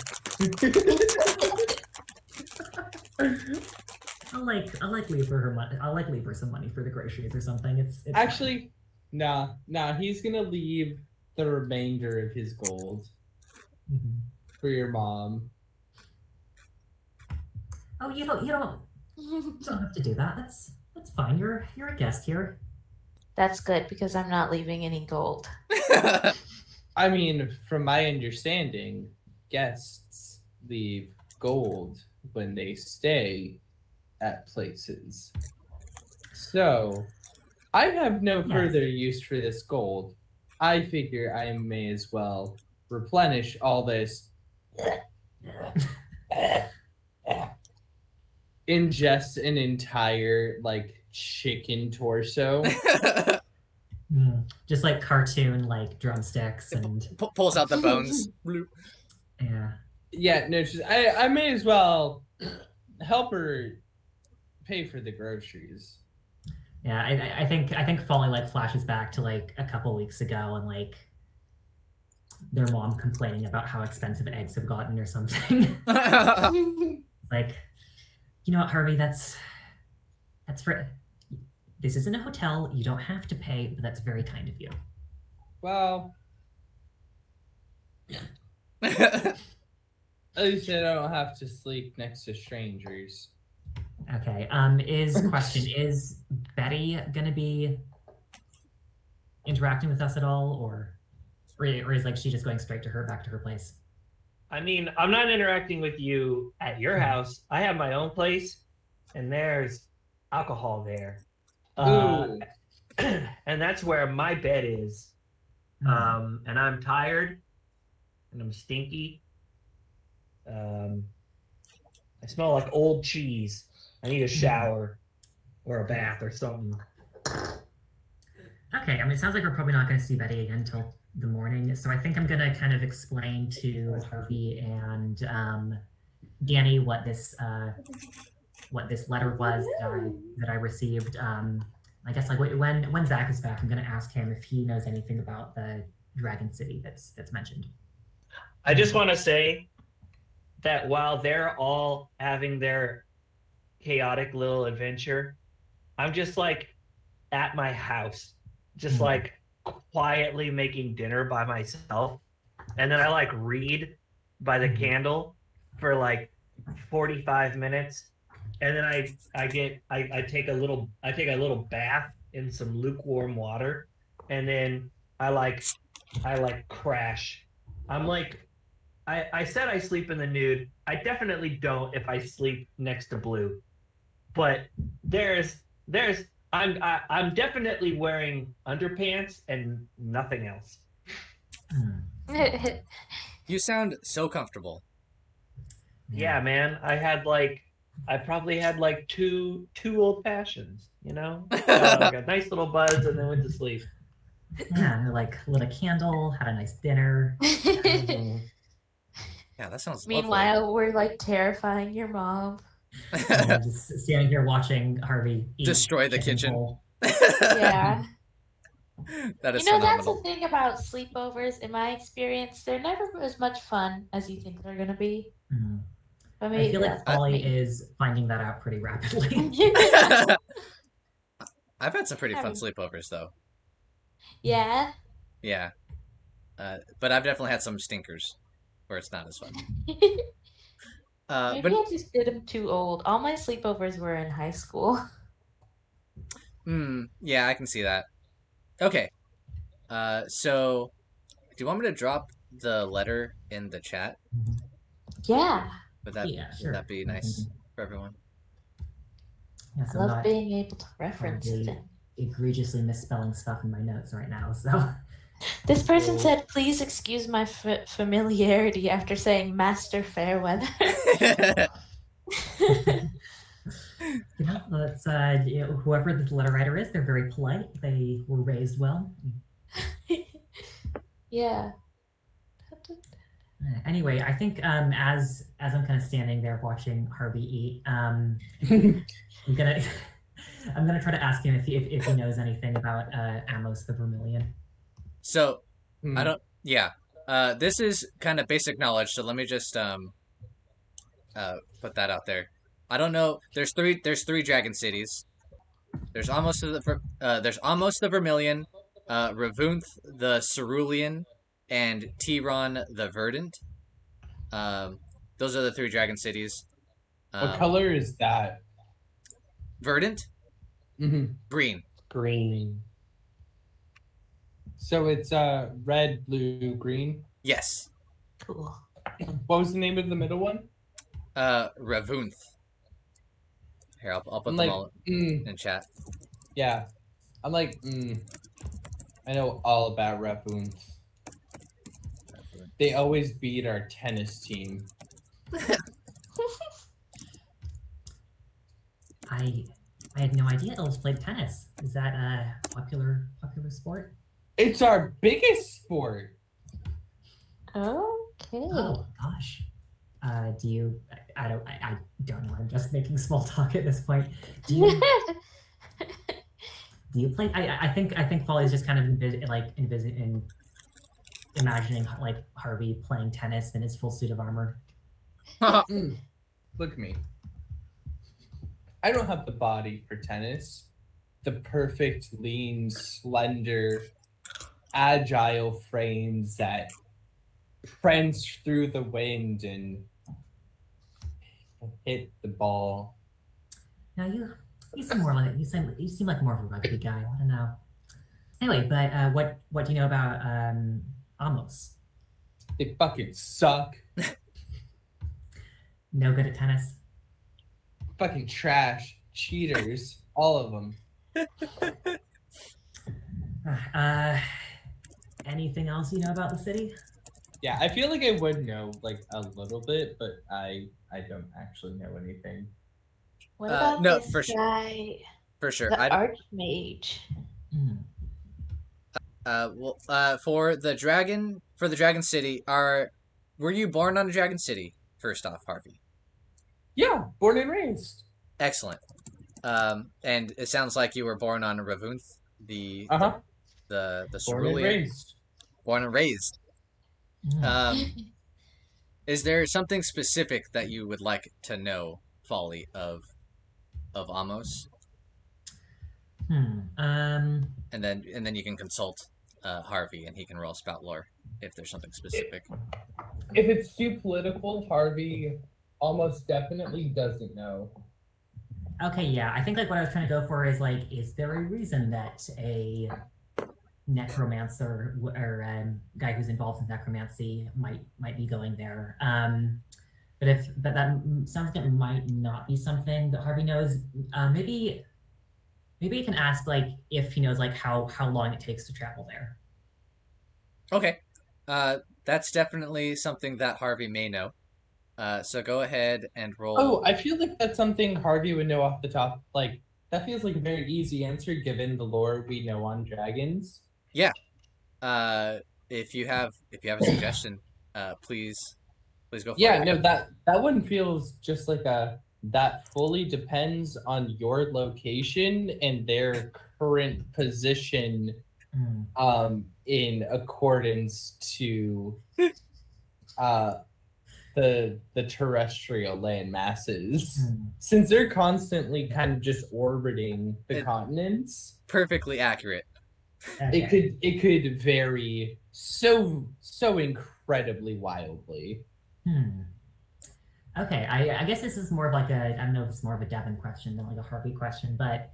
I'll leave her money. I'll leave her some money for the groceries or something. It's actually fine. Nah. He's gonna leave the remainder of his gold for your mom. Oh, you don't have to do that. That's fine. You're a guest here. That's good because I'm not leaving any gold. I mean, from my understanding, guests leave gold when they stay at places. So, I have no further use for this gold. I figure I may as well replenish all this. Ingest an entire chicken torso. Just like cartoon drumsticks and pulls out the bones. Yeah, no, I may as well help her pay for the groceries. Yeah, I think Folly flashes back to a couple weeks ago and their mom complaining about how expensive eggs have gotten or something. You know what, Harvey, that's for, this isn't a hotel, you don't have to pay, but that's very kind of you. Well, At least I don't have to sleep next to strangers. Okay. Is Betty gonna be interacting with us at all, or is like she just going straight to back to her place? I mean, I'm not interacting with you at your house. I have my own place, and there's alcohol there. Ooh. And that's where my bed is. And I'm tired, and I'm stinky. I smell like old cheese. I need a shower or a bath or something. Okay, I mean, it sounds like we're probably not going to see Betty again until the morning. So I think I'm going to kind of explain to Harvey and Danni what this letter was that I received. I guess like when Zach is back, I'm going to ask him if he knows anything about the Dragon City that's mentioned. I just want to say that while they're all having their chaotic little adventure, I'm just like at my house, just like quietly making dinner by myself, and then I like read by the candle for like 45 minutes, and then I take a little bath in some lukewarm water, and then I crash. I'm like, I said I sleep in the nude. I definitely don't if I sleep next to Bleu, but I'm definitely wearing underpants and nothing else. You sound so comfortable. Yeah, man. I probably had like two old fashions, you know? Got a nice little buzz and then went to sleep. Yeah, and like lit a candle, had a nice dinner. Yeah, that sounds Meanwhile, we're like terrifying your mom. Just standing here watching Harvey eat destroy the kitchen. Bowl. Yeah. That is phenomenal. phenomenal. That's the thing about sleepovers. In my experience, they're never as much fun as you think they're gonna be. Mm. I feel like Folly is finding that out pretty rapidly. I've had some pretty fun sleepovers, though. Yeah. Yeah. But I've definitely had some stinkers where it's not as fun. Maybe I just did them too old. All my sleepovers were in high school. Yeah, I can see that. Okay. So do you want me to drop the letter in the chat? Yeah. Would that be nice for everyone? Yes, I love being able to reference it. Egregiously misspelling stuff in my notes right now, so. This person said, please excuse my familiarity after saying Master Fairweather. That's whoever the letter writer is, they're very polite. They were raised well. Yeah. Anyway, I think as I'm kind of standing there watching Harvey eat, I'm gonna try to ask him if he knows anything about Amos the Vermilion. So I don't. Yeah. This is kind of basic knowledge. So let me just put that out there. I don't know. There's three dragon cities. There's almost the Vermilion, Ravunth the Cerulean, and Tiron the Verdant. Those are the three dragon cities. What color is that? Verdant? Green. Green. So it's red, blue, green? Yes. Cool. What was the name of the middle one? Ravunth. Here, I'll put them all in chat. Yeah. I'm like, I know all about Ravunth. They always beat our tennis team. I had no idea elves played tennis. Is that a popular sport? It's our biggest sport. Okay. Oh gosh. Do you? I don't know. I'm just making small talk at this point. Do you? Do you play? I think Folly's just kind of imagining like Harvey playing tennis in his full suit of armor. Look at me. I don't have the body for tennis. The perfect, lean, slender, agile frames that prance through the wind and hit the ball. Now you seem more like you seem like more of a rugby guy. I don't know. Anyway, but what do you know about Amos? They fucking suck. No good at tennis. Fucking trash. Cheaters. All of them. Anything else you know about the city? Yeah, I feel like I would know like a little bit, but I don't actually know anything. What about no, this for sure. guy, For sure. the I Archmage? for the Dragon City, were you born on a Dragon City? First off, Harvey. Yeah, born and raised. Excellent. And it sounds like you were born on Ravunth, the Born and cerulean. raised. Born and raised. Is there something specific that you would like to know, Folly, of Amos? And then you can consult Harvey, and he can roll spout lore if there's something specific. If it's too political, Harvey almost definitely doesn't know. Okay, yeah. I think like what I was trying to go for is like, is there a reason that a necromancer or guy who's involved in necromancy might be going there? But that sounds like it might not be something that Harvey knows. Maybe you can ask like if he knows like how long it takes to travel there. Okay, that's definitely something that Harvey may know. So go ahead and roll. Oh, I feel like that's something Harvey would know off the top. Like that feels like a very easy answer given the lore we know on dragons. Yeah. If you have a suggestion, please go for Yeah, it. no, that one feels just like that fully depends on your location and their current position in accordance to the terrestrial land masses. Since they're constantly kind of just orbiting the continents. Perfectly accurate. Okay. It could vary so incredibly wildly. Okay, I guess this is more of like I don't know if it's more of a Devon question than like a Harvey question, but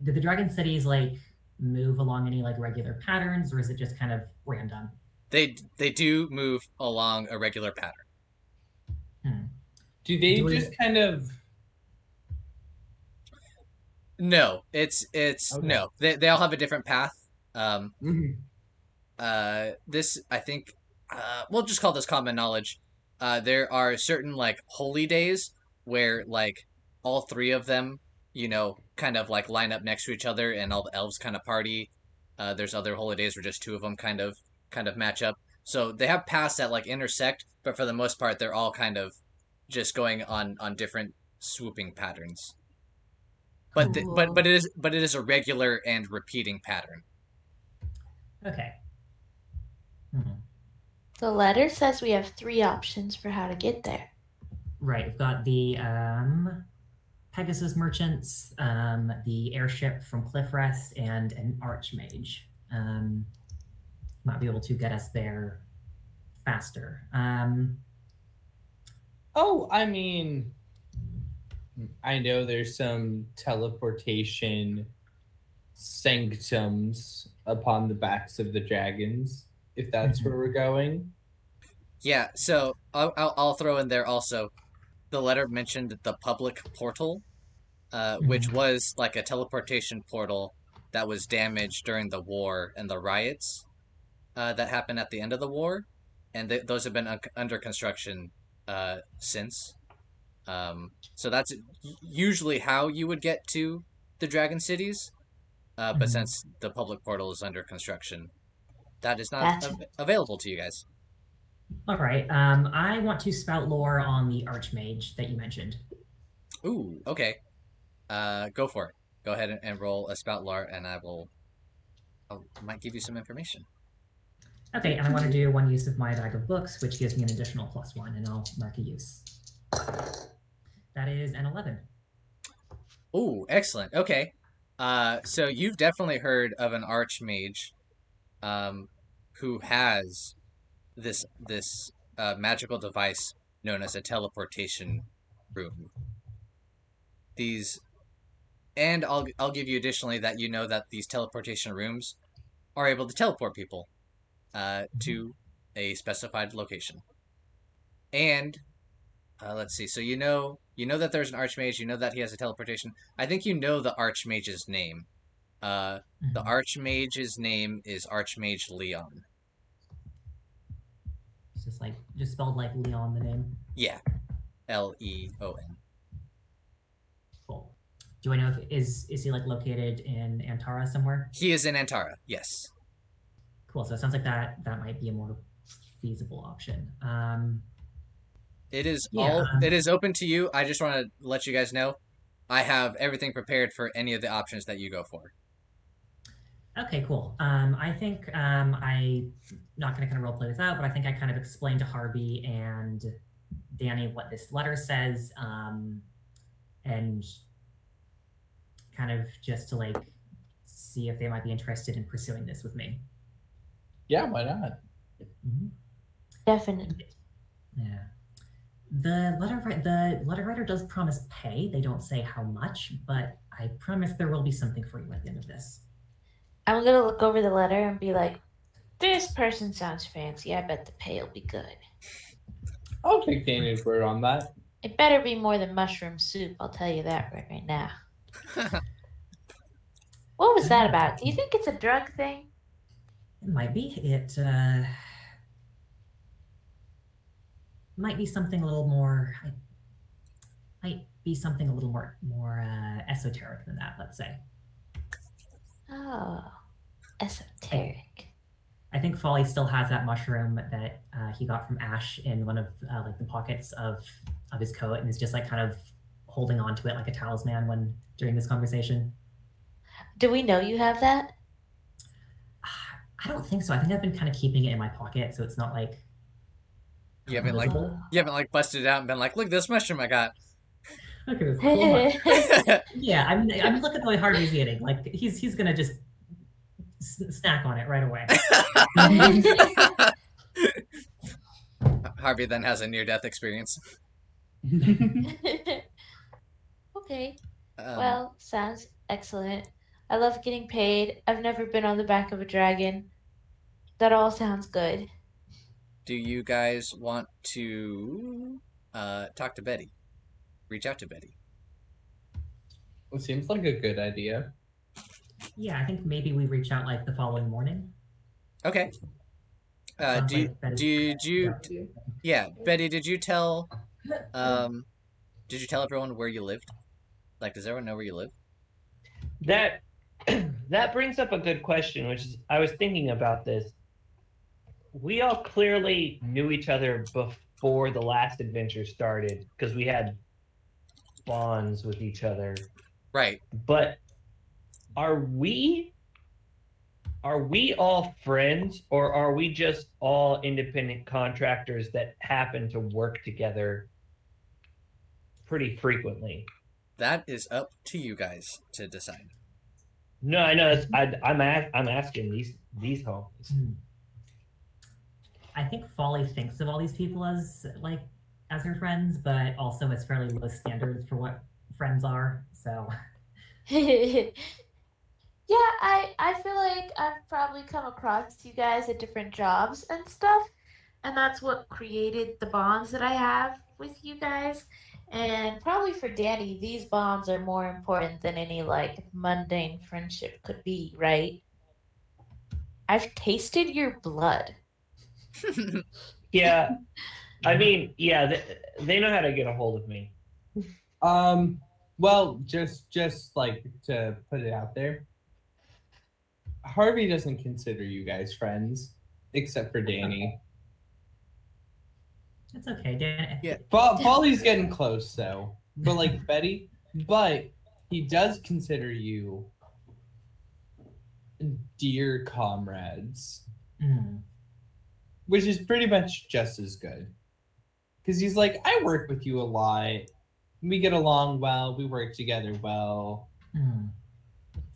do the Dragon Cities like move along any like regular patterns, or is it just kind of random? They do move along a regular pattern. Do they just kind of? No, it's okay. No. They all have a different path. This I think we'll just call this common knowledge. There are certain like holy days where like all three of them, kind of like line up next to each other, and all the elves kind of party. There's other holy days where just two of them kind of match up. So they have paths that like intersect, but for the most part, they're all kind of just going on different swooping patterns. But but it is a regular and repeating pattern. Okay. The letter says we have 3 options for how to get there. Right. We've got the Pegasus merchants, the airship from Cliffrest, and an archmage. Might be able to get us there faster. Oh, I mean, I know there's some teleportation sanctums upon the backs of the dragons, if that's where we're going. Yeah, so I'll throw in there also. The letter mentioned the public portal, which was like a teleportation portal that was damaged during the war and the riots that happened at the end of the war, and those have been under construction since. So that's usually how you would get to the Dragon Cities, but since the public portal is under construction, that is not available to you guys. All right. I want to spout lore on the archmage that you mentioned. Ooh, okay. Go for it. Go ahead and roll a spout lore, and I might give you some information. Okay, and I want to do 1 use of my bag of books, which gives me an additional +1, and I'll mark a use. That is an 11. Ooh, excellent. Okay. So you've definitely heard of an archmage, who has this magical device known as a teleportation room. These, and I'll give you additionally that you know that these teleportation rooms are able to teleport people to a specified location. And let's see. So you know that there's an archmage. You know that he has a teleportation. I think you know the archmage's name. The archmage's name is Archmage Leon. It's just spelled like Leon, the name. Yeah, Leon. Cool. Do I know if is he like located in Antara somewhere? He is in Antara. Yes. Cool. So it sounds like that might be a more feasible option. It is Yeah, it is open to you. I just want to let you guys know I have everything prepared for any of the options that you go for. Okay, cool. I think I'm not going to kind of roleplay this out, but I think I kind of explained to Harvey and Danni what this letter says, and kind of just to like see if they might be interested in pursuing this with me. Yeah, why not? Definitely. Yeah. The letter writer does promise pay. They don't say how much, but I promise there will be something for you at the end of this. I'm gonna look over the letter and be like, this person sounds fancy. I bet the pay will be good. I'll take Danny's word on that. It better be more than mushroom soup, I'll tell you that right now. What was that about? Do you think it's a drug thing? It might be. It might be something a little more. Might be something a little more esoteric than that. Let's say. Oh, esoteric. I think Folly still has that mushroom that he got from Ash in one of like the pockets of his coat, and is just like kind of holding on to it like a talisman during this conversation. Do we know you have that? I don't think so. I think I've been kind of keeping it in my pocket, so it's not like You haven't visible. busted it out and been like, look at this mushroom I got. Look at this cool mushroom. Yeah, I mean, look at the way Harvey's eating. Like he's gonna just snack on it right away. Harvey then has a near-death experience. Okay. Well, sounds excellent. I love getting paid. I've never been on the back of a dragon. That all sounds good. Do you guys want to talk to Betty? Reach out to Betty. It seems like a good idea. Yeah, I think maybe we reach out like the following morning. Okay. Did you? Yeah, Betty. Did you tell everyone where you lived? Like, does everyone know where you live? That brings up a good question, which is I was thinking about this. We all clearly knew each other before the last adventure started because we had bonds with each other. Right. But are we all friends, or are we just all independent contractors that happen to work together pretty frequently? That is up to you guys to decide. No, I know. I'm asking these homies. I think Folly thinks of all these people as her friends, but also has fairly low standards for what friends are. So. Yeah, I feel like I've probably come across you guys at different jobs and stuff, and that's what created the bonds that I have with you guys. And probably for Danny, these bonds are more important than any like mundane friendship could be, right? I've tasted your blood. Yeah, I mean, yeah, they know how to get a hold of me. Well, just like to put it out there, Harvey doesn't consider you guys friends, except for Danny. It's okay, Dan. Yeah. Folly's getting close, though. But like Betty, but he does consider you dear comrades, which is pretty much just as good. Because he's like, I work with you a lot. We get along well. We work together well.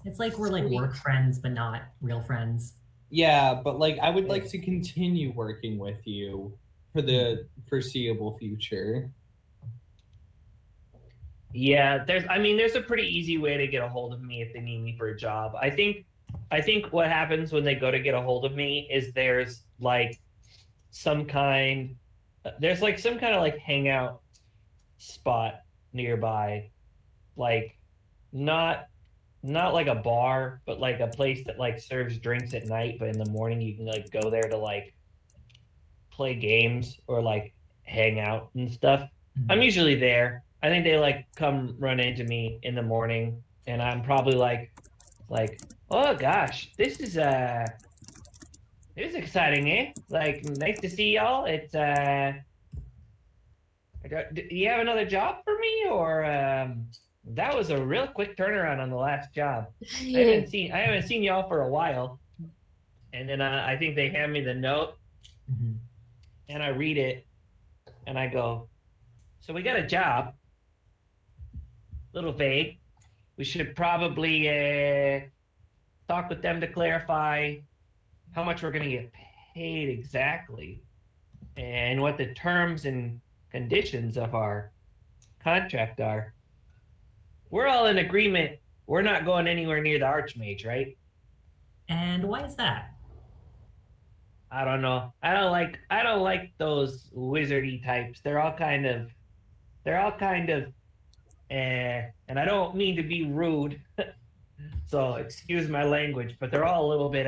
It's like we're like work friends, but not real friends. Yeah, but like I would like to continue working with you for the foreseeable future. Yeah, there's a pretty easy way to get a hold of me if they need me for a job. I think what happens when they go to get a hold of me is some kind there's like some kind of like hangout spot nearby, like not not like a bar, but like a place that like serves drinks at night, but in the morning you can like go there to like play games or like hang out and stuff. I'm usually there. I think they like come run into me in the morning, and I'm probably like, oh gosh, this is exciting, eh? Like, nice to see y'all. Do you have another job for me, or that was a real quick turnaround on the last job. I haven't seen y'all for a while, and then I think they hand me the note, and I read it, and I go, so we got a job. Little vague. We should probably talk with them to clarify how much we're going to get paid exactly and what the terms and conditions of our contract are. We're all in agreement. We're not going anywhere near the Archmage, right? And why is that? I don't know. I don't like those wizardy types. They're all kind of and I don't mean to be rude. So excuse my language, but they're all a little bit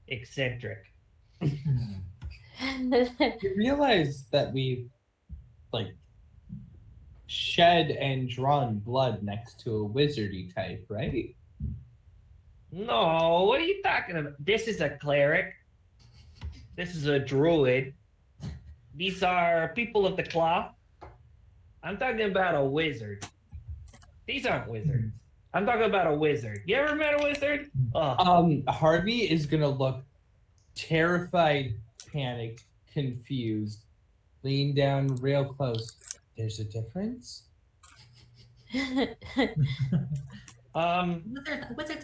eccentric. You realize that we like shed and drawn blood next to a wizardy type, right? No, what are you talking about? This is a cleric. This is a druid. These are people of the cloth. I'm talking about a wizard. These aren't wizards. I'm talking about a wizard. You ever met a wizard? Oh. Harvey is gonna look terrified, panicked, confused, lean down real close. There's a difference? Wizard's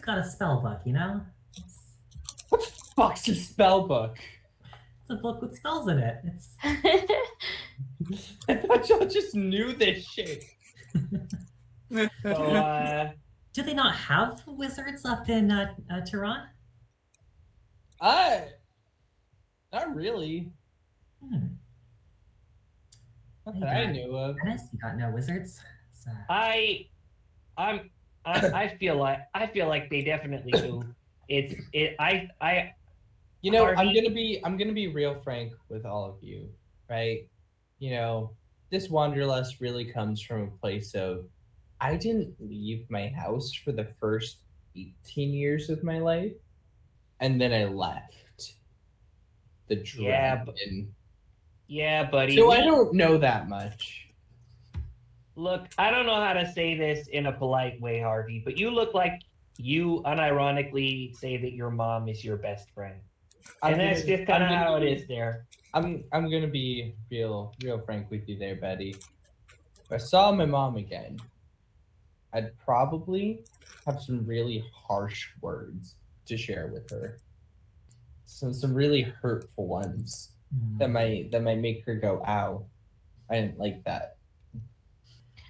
got a spell book, you know? What the fuck's a spell book? It's a book with spells in it. I thought y'all just knew this shit. So, do they not have wizards up in Tehran? Not really. Not that I knew of. Dennis, you got no wizards? I feel like they definitely do. You know, Harvey, I'm gonna be real frank with all of you, right? You know, this wanderlust really comes from a place of I didn't leave my house for the first 18 years of my life, and then I left the dragon. Yeah, buddy. So I don't know that much. Look, I don't know how to say this in a polite way, Harvey, but you look like you unironically say that your mom is your best friend. And that's just kind of how it is there. I'm gonna be real frank with you there, Betty. If I saw my mom again, I'd probably have some really harsh words to share with her. Some really hurtful ones that might make her go, "Ow, I didn't like that."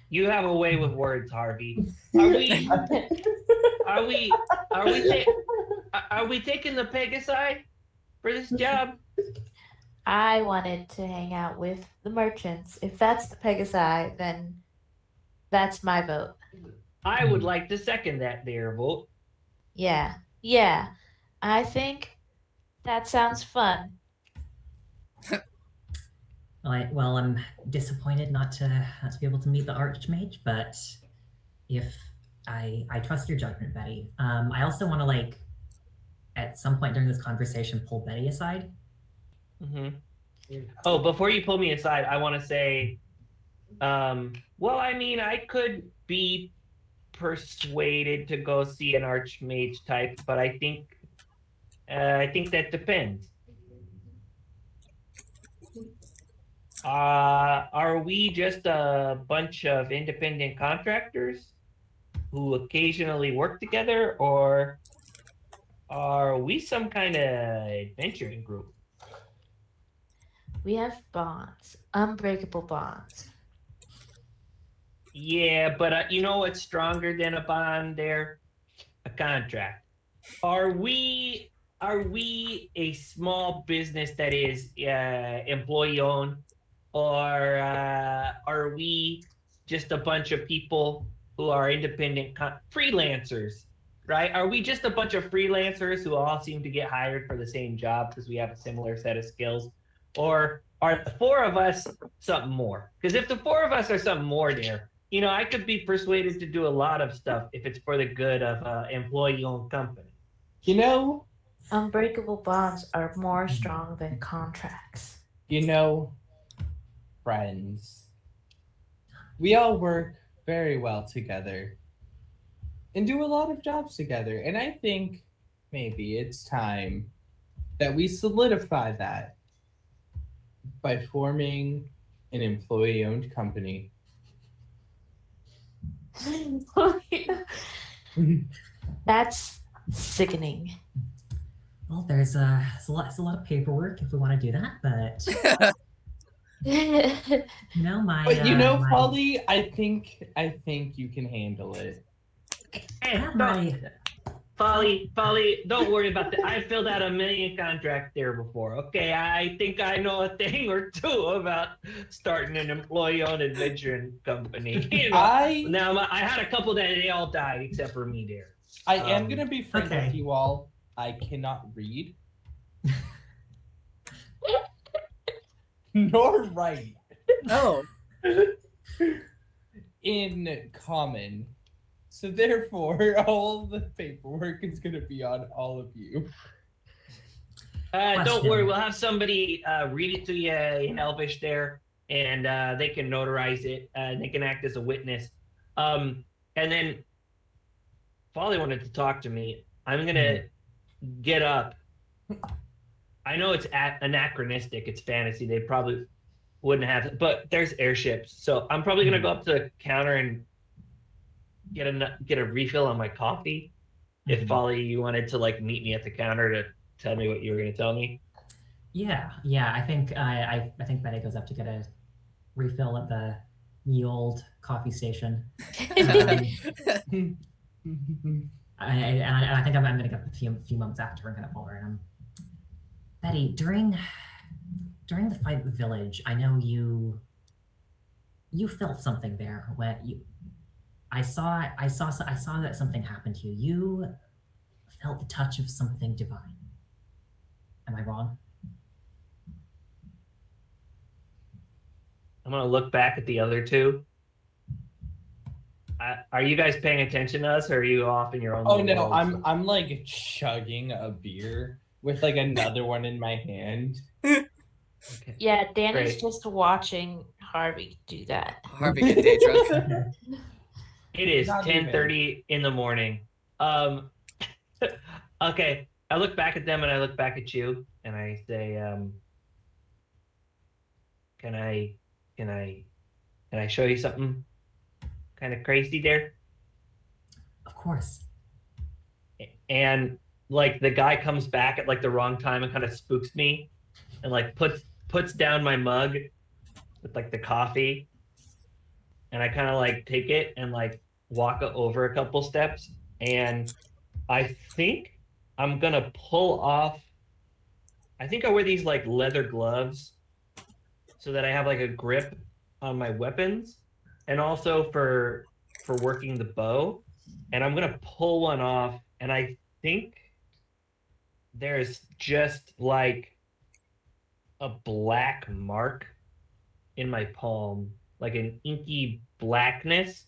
You have a way with words, Harvey. Are we taking the Pegasi for this job? I wanted to hang out with the merchants. If that's the Pegasi, then that's my vote. I would like to second that there vote. Yeah. I think that sounds fun. All right, well, I'm disappointed not to be able to meet the Archmage, but if I trust your judgment, Betty. I also want to, like, at some point during this conversation, pull Betty aside. Oh, before you pull me aside, I want to say, well, I mean, I could be persuaded to go see an Archmage type, but I think that depends. Are we just a bunch of independent contractors who occasionally work together, or Are we some kind of adventuring group? We have bonds, unbreakable bonds. Yeah, but you know what's stronger than a bond there? A contract. Are we a small business that is employee owned, or are we just a bunch of people who are independent freelancers? Right? Are we just a bunch of freelancers who all seem to get hired for the same job because we have a similar set of skills, or are the four of us something more? Because if the four of us are something more, there, I could be persuaded to do a lot of stuff if it's for the good of employee-owned company. You know, Unbreakable bonds are more strong than contracts. Friends, we all work very well together and do a lot of jobs together. And I think maybe it's time that we solidify that by forming an employee-owned company. That's sickening. Well, there's a lot of paperwork if we want to do that, but my. But Folly, I think you can handle it. Hey, Folly, don't worry about that. I filled out a million contracts there before. Okay, I think I know a thing or two about starting an employee-owned adventuring company. I had a couple that they all died except for me there. I am gonna be frank with you all. I cannot read nor write. Oh. In common. So therefore, all the paperwork is going to be on all of you. Don't worry, we'll have somebody read it to you in Elvish there, and they can notarize it, and they can act as a witness. And then Folly wanted to talk to me. I'm going to get up. I know it's anachronistic, it's fantasy. They probably wouldn't have it, but there's airships. So I'm probably going to go up to the counter and get a refill on my coffee. If Folly, you wanted to meet me at the counter to tell me what you were going to tell me. Yeah. I think I think Betty goes up to get a refill at the old coffee station. I think I'm going to get a few months after and kind of follow her. Betty, during the fight at the village, I know you felt something there when I saw that something happened to you. You felt the touch of something divine. Am I wrong? I'm gonna look back at the other two. Are you guys paying attention to us, or are you off in your own? Oh no, I'm like chugging a beer with another one in my hand. Okay. Yeah, Danny's just watching Harvey do that. Harvey get day drunk. It is 10:30 in the morning. Okay, I look back at them and I look back at you and I say, can I show you something kind of crazy there? Of course. And the guy comes back at the wrong time and kind of spooks me and puts down my mug with the coffee, and I kind of take it and walk over a couple steps, and I think I'm gonna pull off. I think I wear these leather gloves so that I have a grip on my weapons, and also for working the bow. And I'm gonna pull one off, and I think there's just a black mark in my palm, an inky blackness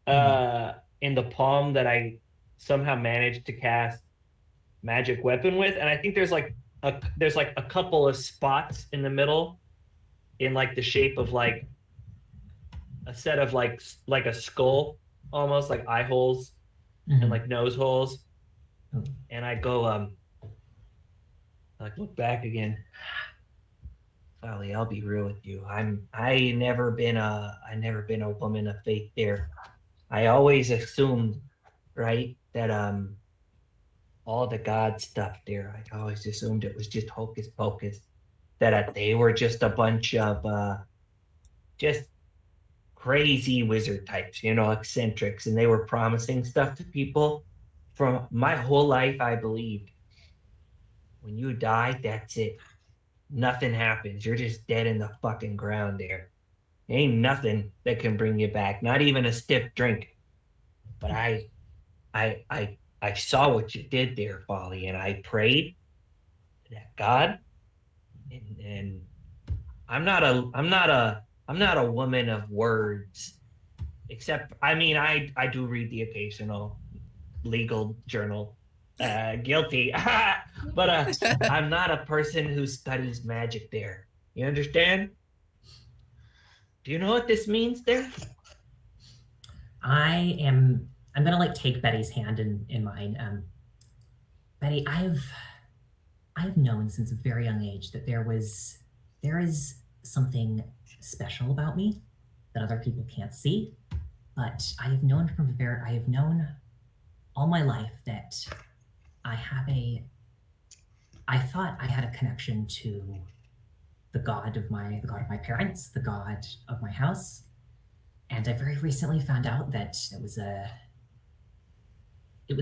in the palm that I somehow managed to cast magic weapon with. And I think there's a couple of spots in the middle in the shape of a set of a skull, almost eye holes and nose holes. And I go look back again. Folly, I'll be real with you. I never been a woman of faith there. I always assumed, right, that all the god stuff there, I always assumed it was just hocus pocus. That they were just a bunch of just crazy wizard types, eccentrics, and they were promising stuff to people. From my whole life, I believed when you die, that's it. Nothing happens. You're just dead in the fucking ground there. Ain't nothing that can bring you back, not even a stiff drink. But I saw what you did there, Folly, and I prayed to that God, and I'm not a woman of words, except I mean I do read the occasional legal journal. Guilty. But I'm not a person who studies magic there. You understand? Do you know what this means there? I'm gonna like take Betty's hand in mine. Betty, I've known since a very young age that there is something special about me that other people can't see. But I have known all my life that I thought I had a connection to the god of my parents, the god of my house. And I very recently found out that it was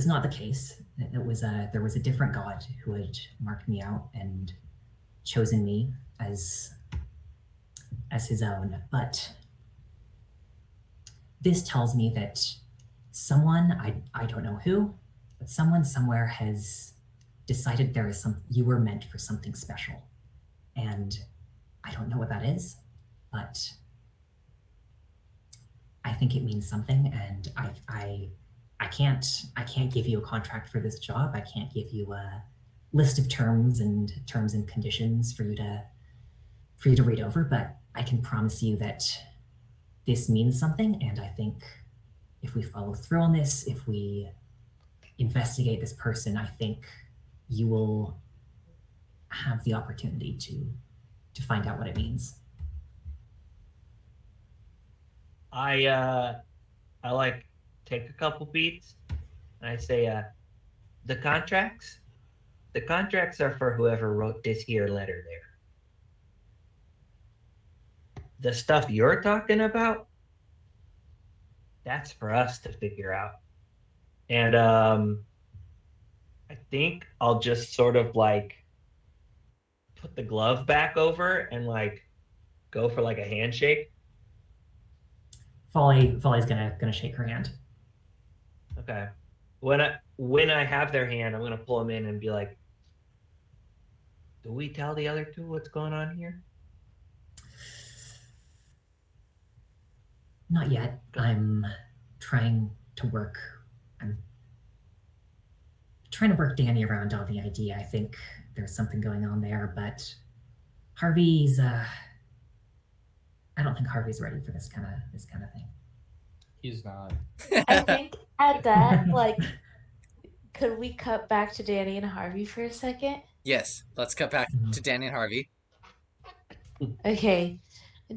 not the case. There was a different god who had marked me out and chosen me as his own. But this tells me that someone, I don't know who, but someone somewhere has decided you were meant for something special. And I don't know what that is, but I think it means something, and I can't give you a contract for this job. I can't give you a list of terms and conditions for you to read over, but I can promise you that this means something, and I think if we follow through on this, if we investigate this person, I think you will have the opportunity to find out what it means. I like take a couple beats and I say, the contracts are for whoever wrote this here letter there. The stuff you're talking about, that's for us to figure out. And I think I'll just sort of like put the glove back over and like go for like a handshake. Folly's gonna shake her hand. Okay. When I have their hand, I'm gonna pull them in and be like, do we tell the other two what's going on here? Not yet. I'm trying to work Danny around on the idea. I think there's something going on there, but Harvey's I don't think Harvey's ready for this kind of thing. He's not. I think at that, like, could we cut back to Danny and Harvey for a second? Yes, let's cut back to Danny and Harvey. Okay.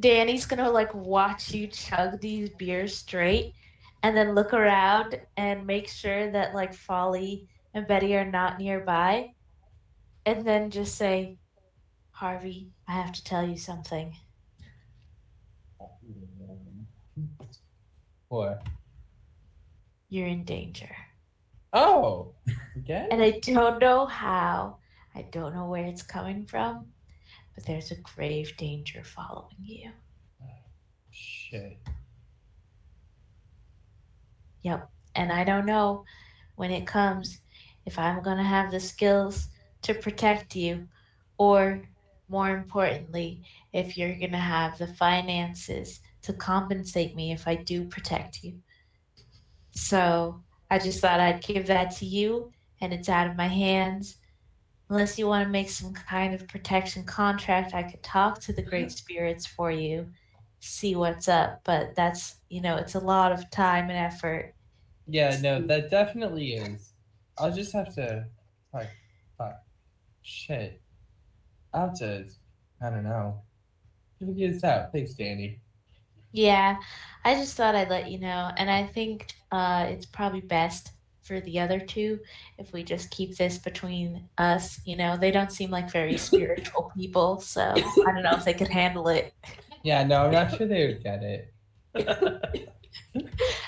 Danny's gonna like watch you chug these beers straight and then look around and make sure that like Folly and Betty are not nearby. And then just say, Harvey, I have to tell you something. What? You're in danger. Oh, okay. And I don't know how. I don't know where it's coming from, but there's a grave danger following you. Shit. Yep. And I don't know when it comes if I'm going to have the skills to protect you, or more importantly, if you're going to have the finances to compensate me if I do protect you. So I just thought I'd give that to you, and it's out of my hands. Unless you want to make some kind of protection contract, I could talk to the great spirits for you, see what's up. But that's, it's a lot of time and effort. Yeah, no, that definitely is. I'll just have to, shit. I'll have to, I don't know. Figure this out. Thanks, Danny. Yeah, I just thought I'd let you know, and I think it's probably best for the other two if we just keep this between us. You know, they don't seem like very spiritual people, so I don't know if they could handle it. Yeah, no, I'm not sure they would get it.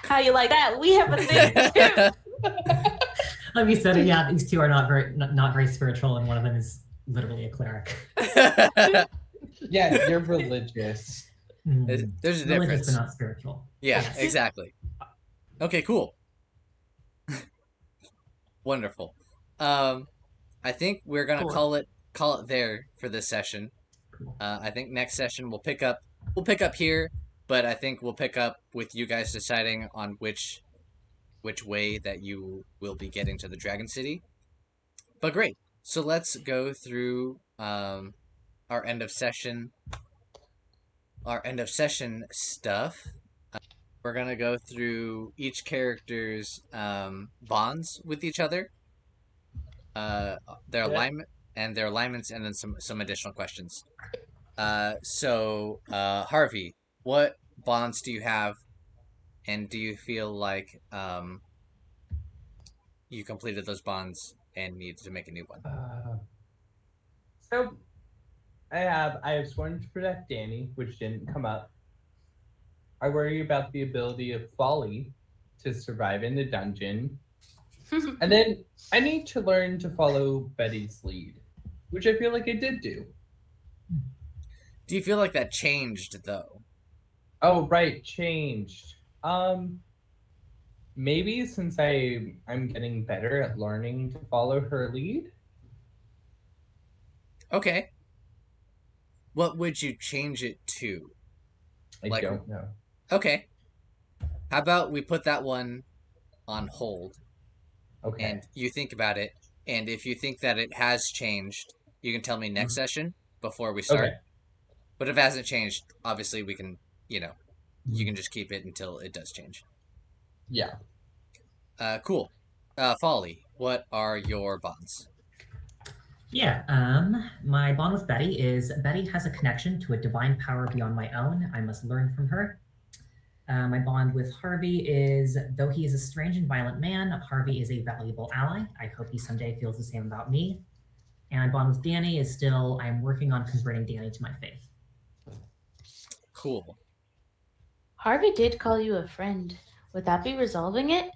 How you like that? We have a thing too. Like we said, yeah, these two are not very spiritual, and one of them is literally a cleric. Yeah, you're religious. There's a Religious, difference. but not spiritual. Yeah, Yes. exactly. Okay, cool. Wonderful. I think we're gonna Cool. call it there for this session. Cool. I think next session we'll pick up here, but I think we'll pick up with you guys deciding on which way that you will be getting to the Dragon City. But great. So let's go through our end of session stuff. We're gonna go through each character's bonds with each other, their alignment and their alignments, and then some additional questions. So Harvey, what bonds do you have, and do you feel like you completed those bonds and need to make a new one? So I have sworn to protect Danni, which didn't come up. I worry about the ability of Folly to survive in the dungeon. And then I need to learn to follow Betty's lead, which I feel like I did do. Do you feel like that changed though? Oh, right, changed. Maybe since I'm getting better at learning to follow her lead. Okay. What would you change it to? I don't know. Okay. How about we put that one on hold? Okay. And you think about it, and if you think that it has changed, you can tell me next session before we start. Okay. But if it hasn't changed, obviously we can, you can just keep it until it does change. Yeah. Cool. Folly, what are your bonds? Yeah, my bond with Betty is Betty has a connection to a divine power beyond my own. I must learn from her. My bond with Harvey is, though he is a strange and violent man, Harvey is a valuable ally. I hope he someday feels the same about me. And my bond with Danni is still, I'm working on converting Danni to my faith. Cool. Harvey did call you a friend. Would that be resolving it?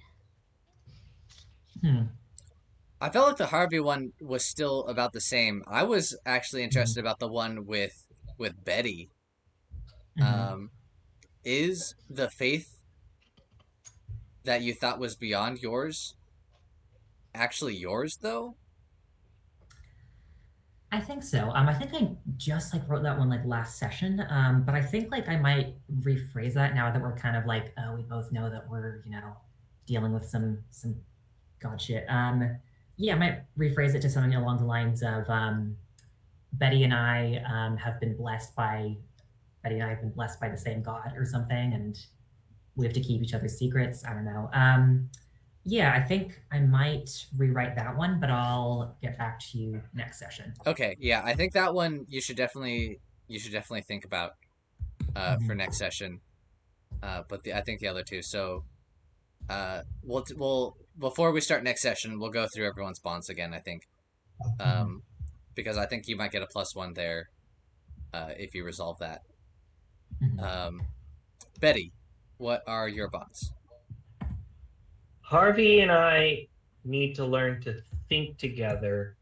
I felt like the Harvey one was still about the same. I was actually interested about the one with Betty. Is the faith that you thought was beyond yours actually yours though? I think so. I think I just wrote that one last session. But I think I might rephrase that now that we're kind of we both know that we're dealing with some god shit. Yeah, I might rephrase it to something along the lines of Betty and I have been blessed by the same god or something, and we have to keep each other's secrets. I don't know. Yeah, I think I might rewrite that one, but I'll get back to you next session. Okay, yeah, I think that one you should definitely think about for next session. But I think the other two. So, we'll before we start next session, we'll go through everyone's bonds again. I think, because I think you might get a +1 there, if you resolve that. Betty, what are your bonds? Harvey and I need to learn to think together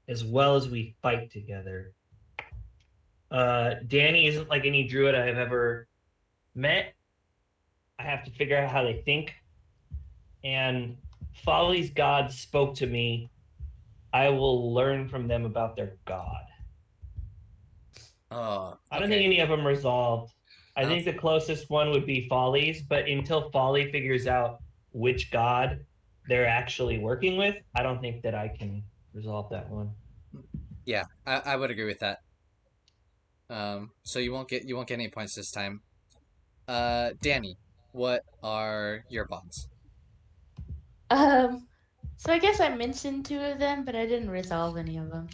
as well as we fight together. Danni isn't like any druid I have ever met. I have to figure out how they think. And Folly's god spoke to me. I will learn from them about their god. Oh, I don't think any of them resolved. I think the closest one would be Folly's, but until Folly figures out which god they're actually working with, I don't think that I can resolve that one. Yeah, I would agree with that. So you won't get any points this time. Danni, what are your bonds? So I guess I mentioned 2 of them, but I didn't resolve any of them.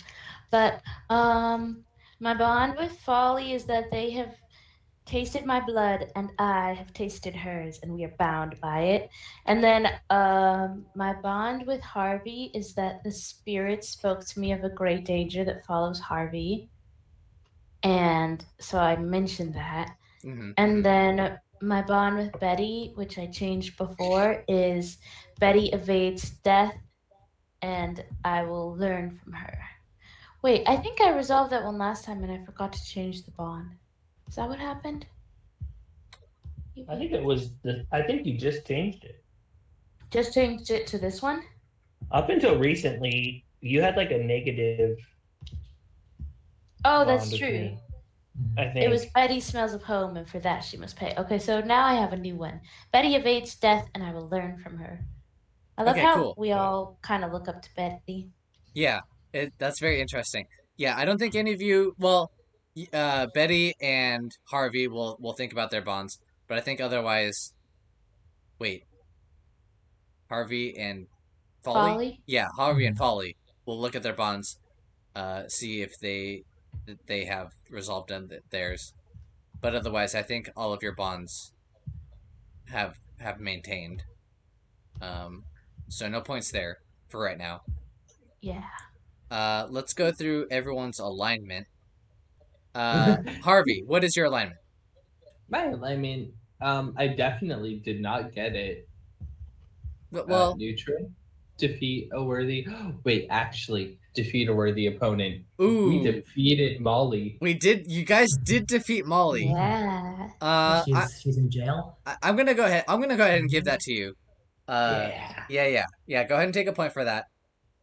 But my bond with Folly is that they have tasted my blood, and I have tasted hers, and we are bound by it. And then my bond with Harvey is that the spirit spoke to me of a great danger that follows Harvey. And so I mentioned that. And then my bond with Betty, which I changed before, is Betty evades death, and I will learn from her. Wait, I think I resolved that one last time, and I forgot to change the bond. Is that what happened? I think it was I think you just changed it. Just changed it to this one? Up until recently, you had like a negative. Oh, that's bond true. between- I think It was Betty smells of home, and for that she must pay. Okay, so now I have a new one. Betty evades death, and I will learn from her. I love Okay, how cool. we all kind of look up to Betty. Yeah, that's very interesting. Yeah, I don't think any of you. Well, Betty and Harvey will think about their bonds, but I think otherwise. Wait, Harvey and Folly? Folly? Yeah, Harvey and Folly will look at their bonds, see if they have resolved theirs. But otherwise, I think all of your bonds have maintained. So no points there for right now. Yeah. Let's go through everyone's alignment. Harvey, what is your alignment? My alignment, I definitely did not get it. Well, Neutral, defeat a worthy. Wait, actually, defeat a worthy opponent. ooh, We defeated Molly. we did. You guys did defeat Molly. Yeah. She's in jail. I'm gonna go ahead. I'm gonna go ahead and give that to you. Yeah. Yeah. Go ahead and take a point for that.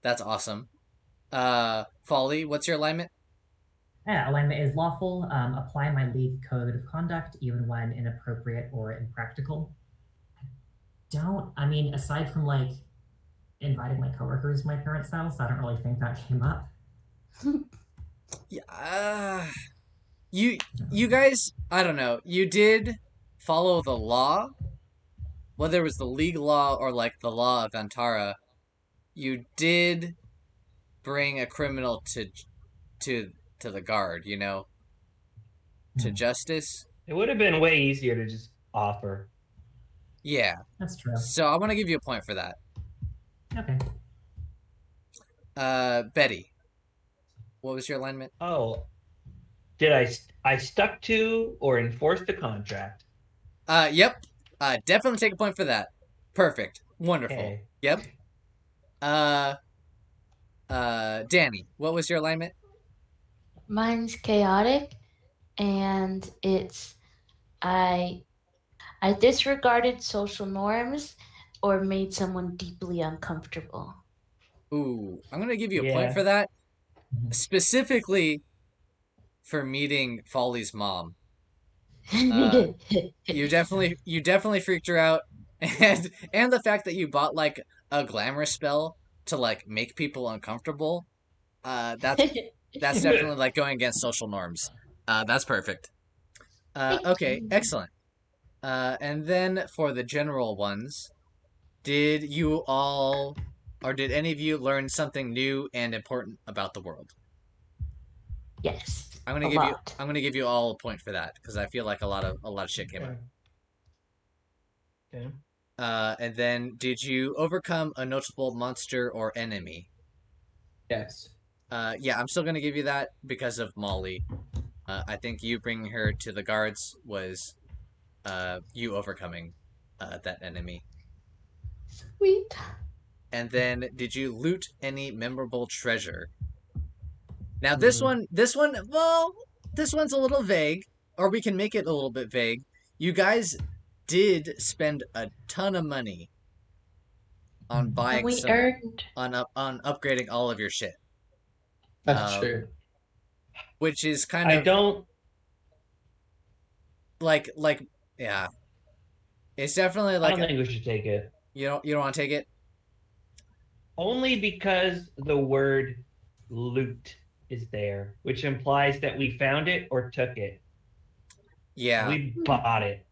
That's awesome. Folly, what's your alignment? Yeah, alignment is lawful. Apply my lead code of conduct even when inappropriate or impractical. I mean, aside from like inviting my coworkers to my parents' house, I don't really think that came up. Yeah. You guys, I don't know. You did follow the law, whether it was the league law or like the law of Antara. You did bring a criminal to the guard, to justice. it would have been way easier to just offer. Yeah. That's true. So I want to give you a point for that. Okay. Betty, what was your alignment? Oh, did I stuck to or enforced the contract? Yep. Definitely take a point for that. Perfect. Wonderful. Okay. Yep. Danni, what was your alignment? Mine's chaotic, and it's I disregarded social norms or made someone deeply uncomfortable. Ooh, I'm gonna give you a point Yeah. for that, specifically for meeting Folly's mom. You definitely freaked her out, and the fact that you bought like a glamour spell to like make people uncomfortable. That's definitely like going against social norms. That's perfect. Okay, you. excellent. And then for the general ones, did you all, or did any of you learn something new and important about the world? Yes. I'm gonna give you all a point for that because I feel like a lot of shit came up. Okay. And then did you overcome a notable monster or enemy? Yes. Yeah, I'm still gonna give you that because of Molly. I think you bringing her to the guards was you overcoming that enemy. Sweet. And then did you loot any memorable treasure? Now this one's a little vague, or we can make it a little bit vague. You guys did spend a ton of money on buying We earned. on upgrading all of your shit. That's true. Which is kind I of don't. like yeah. It's definitely I like don't think we should take it. you don't want to take it? Only because the word loot is there, which implies that we found it or took it. Yeah. We bought it.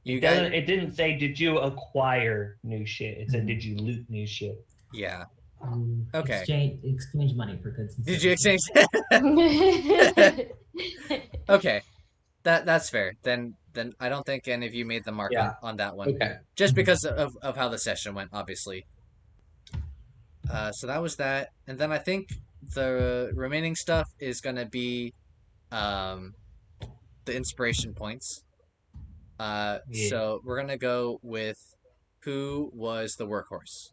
You guys It didn't say, did you acquire new shit? It said, did you loot new shit? Yeah. Okay. Exchange money for goods and Did you services. exchange? Okay. That's fair. Then I don't think any of you made the mark Yeah. on that one, Okay. just because of how the session went, obviously. So that was that, and then I think the remaining stuff is gonna be um the inspiration points. Yeah. So we're gonna go with who was the workhorse.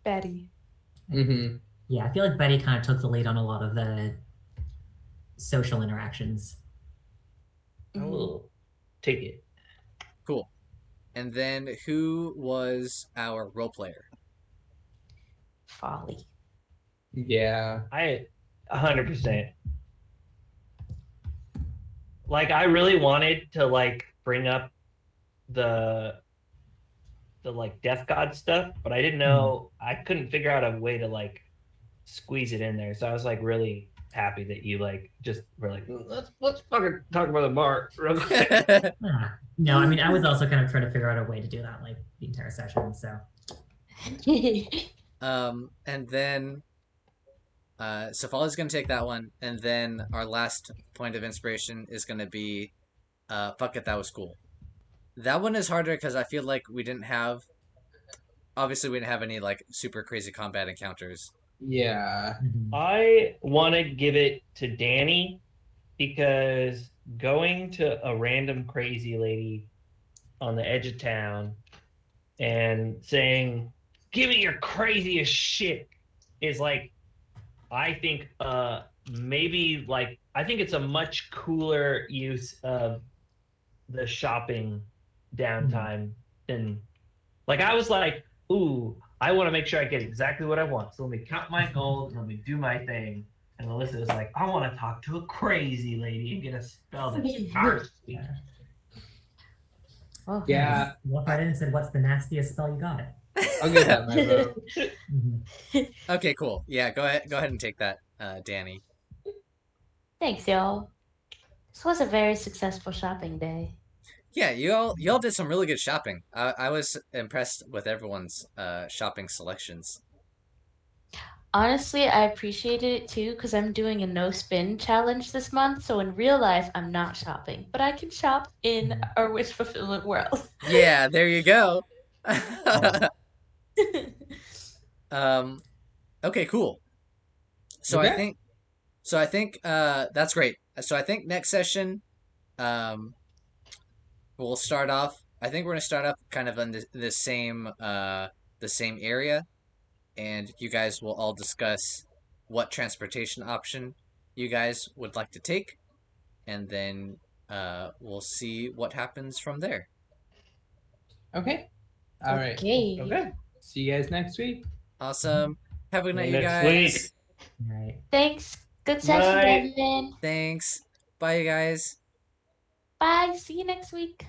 Betty. Mm-hmm. Yeah, I feel like Betty kind of took the lead on a lot of the social interactions. I will take it. Cool. And then who was our role player? Folly. Yeah. I 100%. Like I really wanted to like bring up the like death god stuff, but I didn't know I couldn't figure out a way to like squeeze it in there. So I was like really happy that you like just were like, let's fucking talk about the bar real quick. No, I mean, I was also kind of trying to figure out a way to do that, like the entire session. So, And then so Folly's gonna take that one, and then our last point of inspiration is gonna be fuck it, that was cool. That one is harder because I feel like we didn't have obviously we didn't have any like super crazy combat encounters. Yeah. I want to give it to Danni because going to a random crazy lady on the edge of town and saying, "Give me your craziest shit," is like, I think, maybe like, I think it's a much cooler use of the shopping downtime than, like, I was like, ooh, I want to make sure I get exactly what I want. So let me count my gold and let me do my thing. And Alyssa was like, I want to talk to a crazy lady and get a spell that starts me. Oh, Yeah. Walked right in and said, "What's the nastiest spell you got?" I'll give that my vote. Okay, cool. Yeah, go ahead and take that, Danni. Thanks, y'all. This was a very successful shopping day. Yeah, you all did some really good shopping. I was impressed with everyone's shopping selections. Honestly, I appreciated it too because I'm doing a no spin challenge this month. So in real life, I'm not shopping, but I can shop in our wish fulfillment world. Yeah, there you go. Okay, cool. So I Okay. think that's great. So I think next session um we'll start off. I think we're gonna start off kind of in the same area, and you guys will all discuss what transportation option you guys would like to take, and then we'll see what happens from there. Okay. All right. Okay. Okay. See you guys next week. Awesome. Have a good night, you Next guys. week. All right. Thanks. Good session, Bye. Devon. Thanks. Bye, you guys. Bye. See you next week.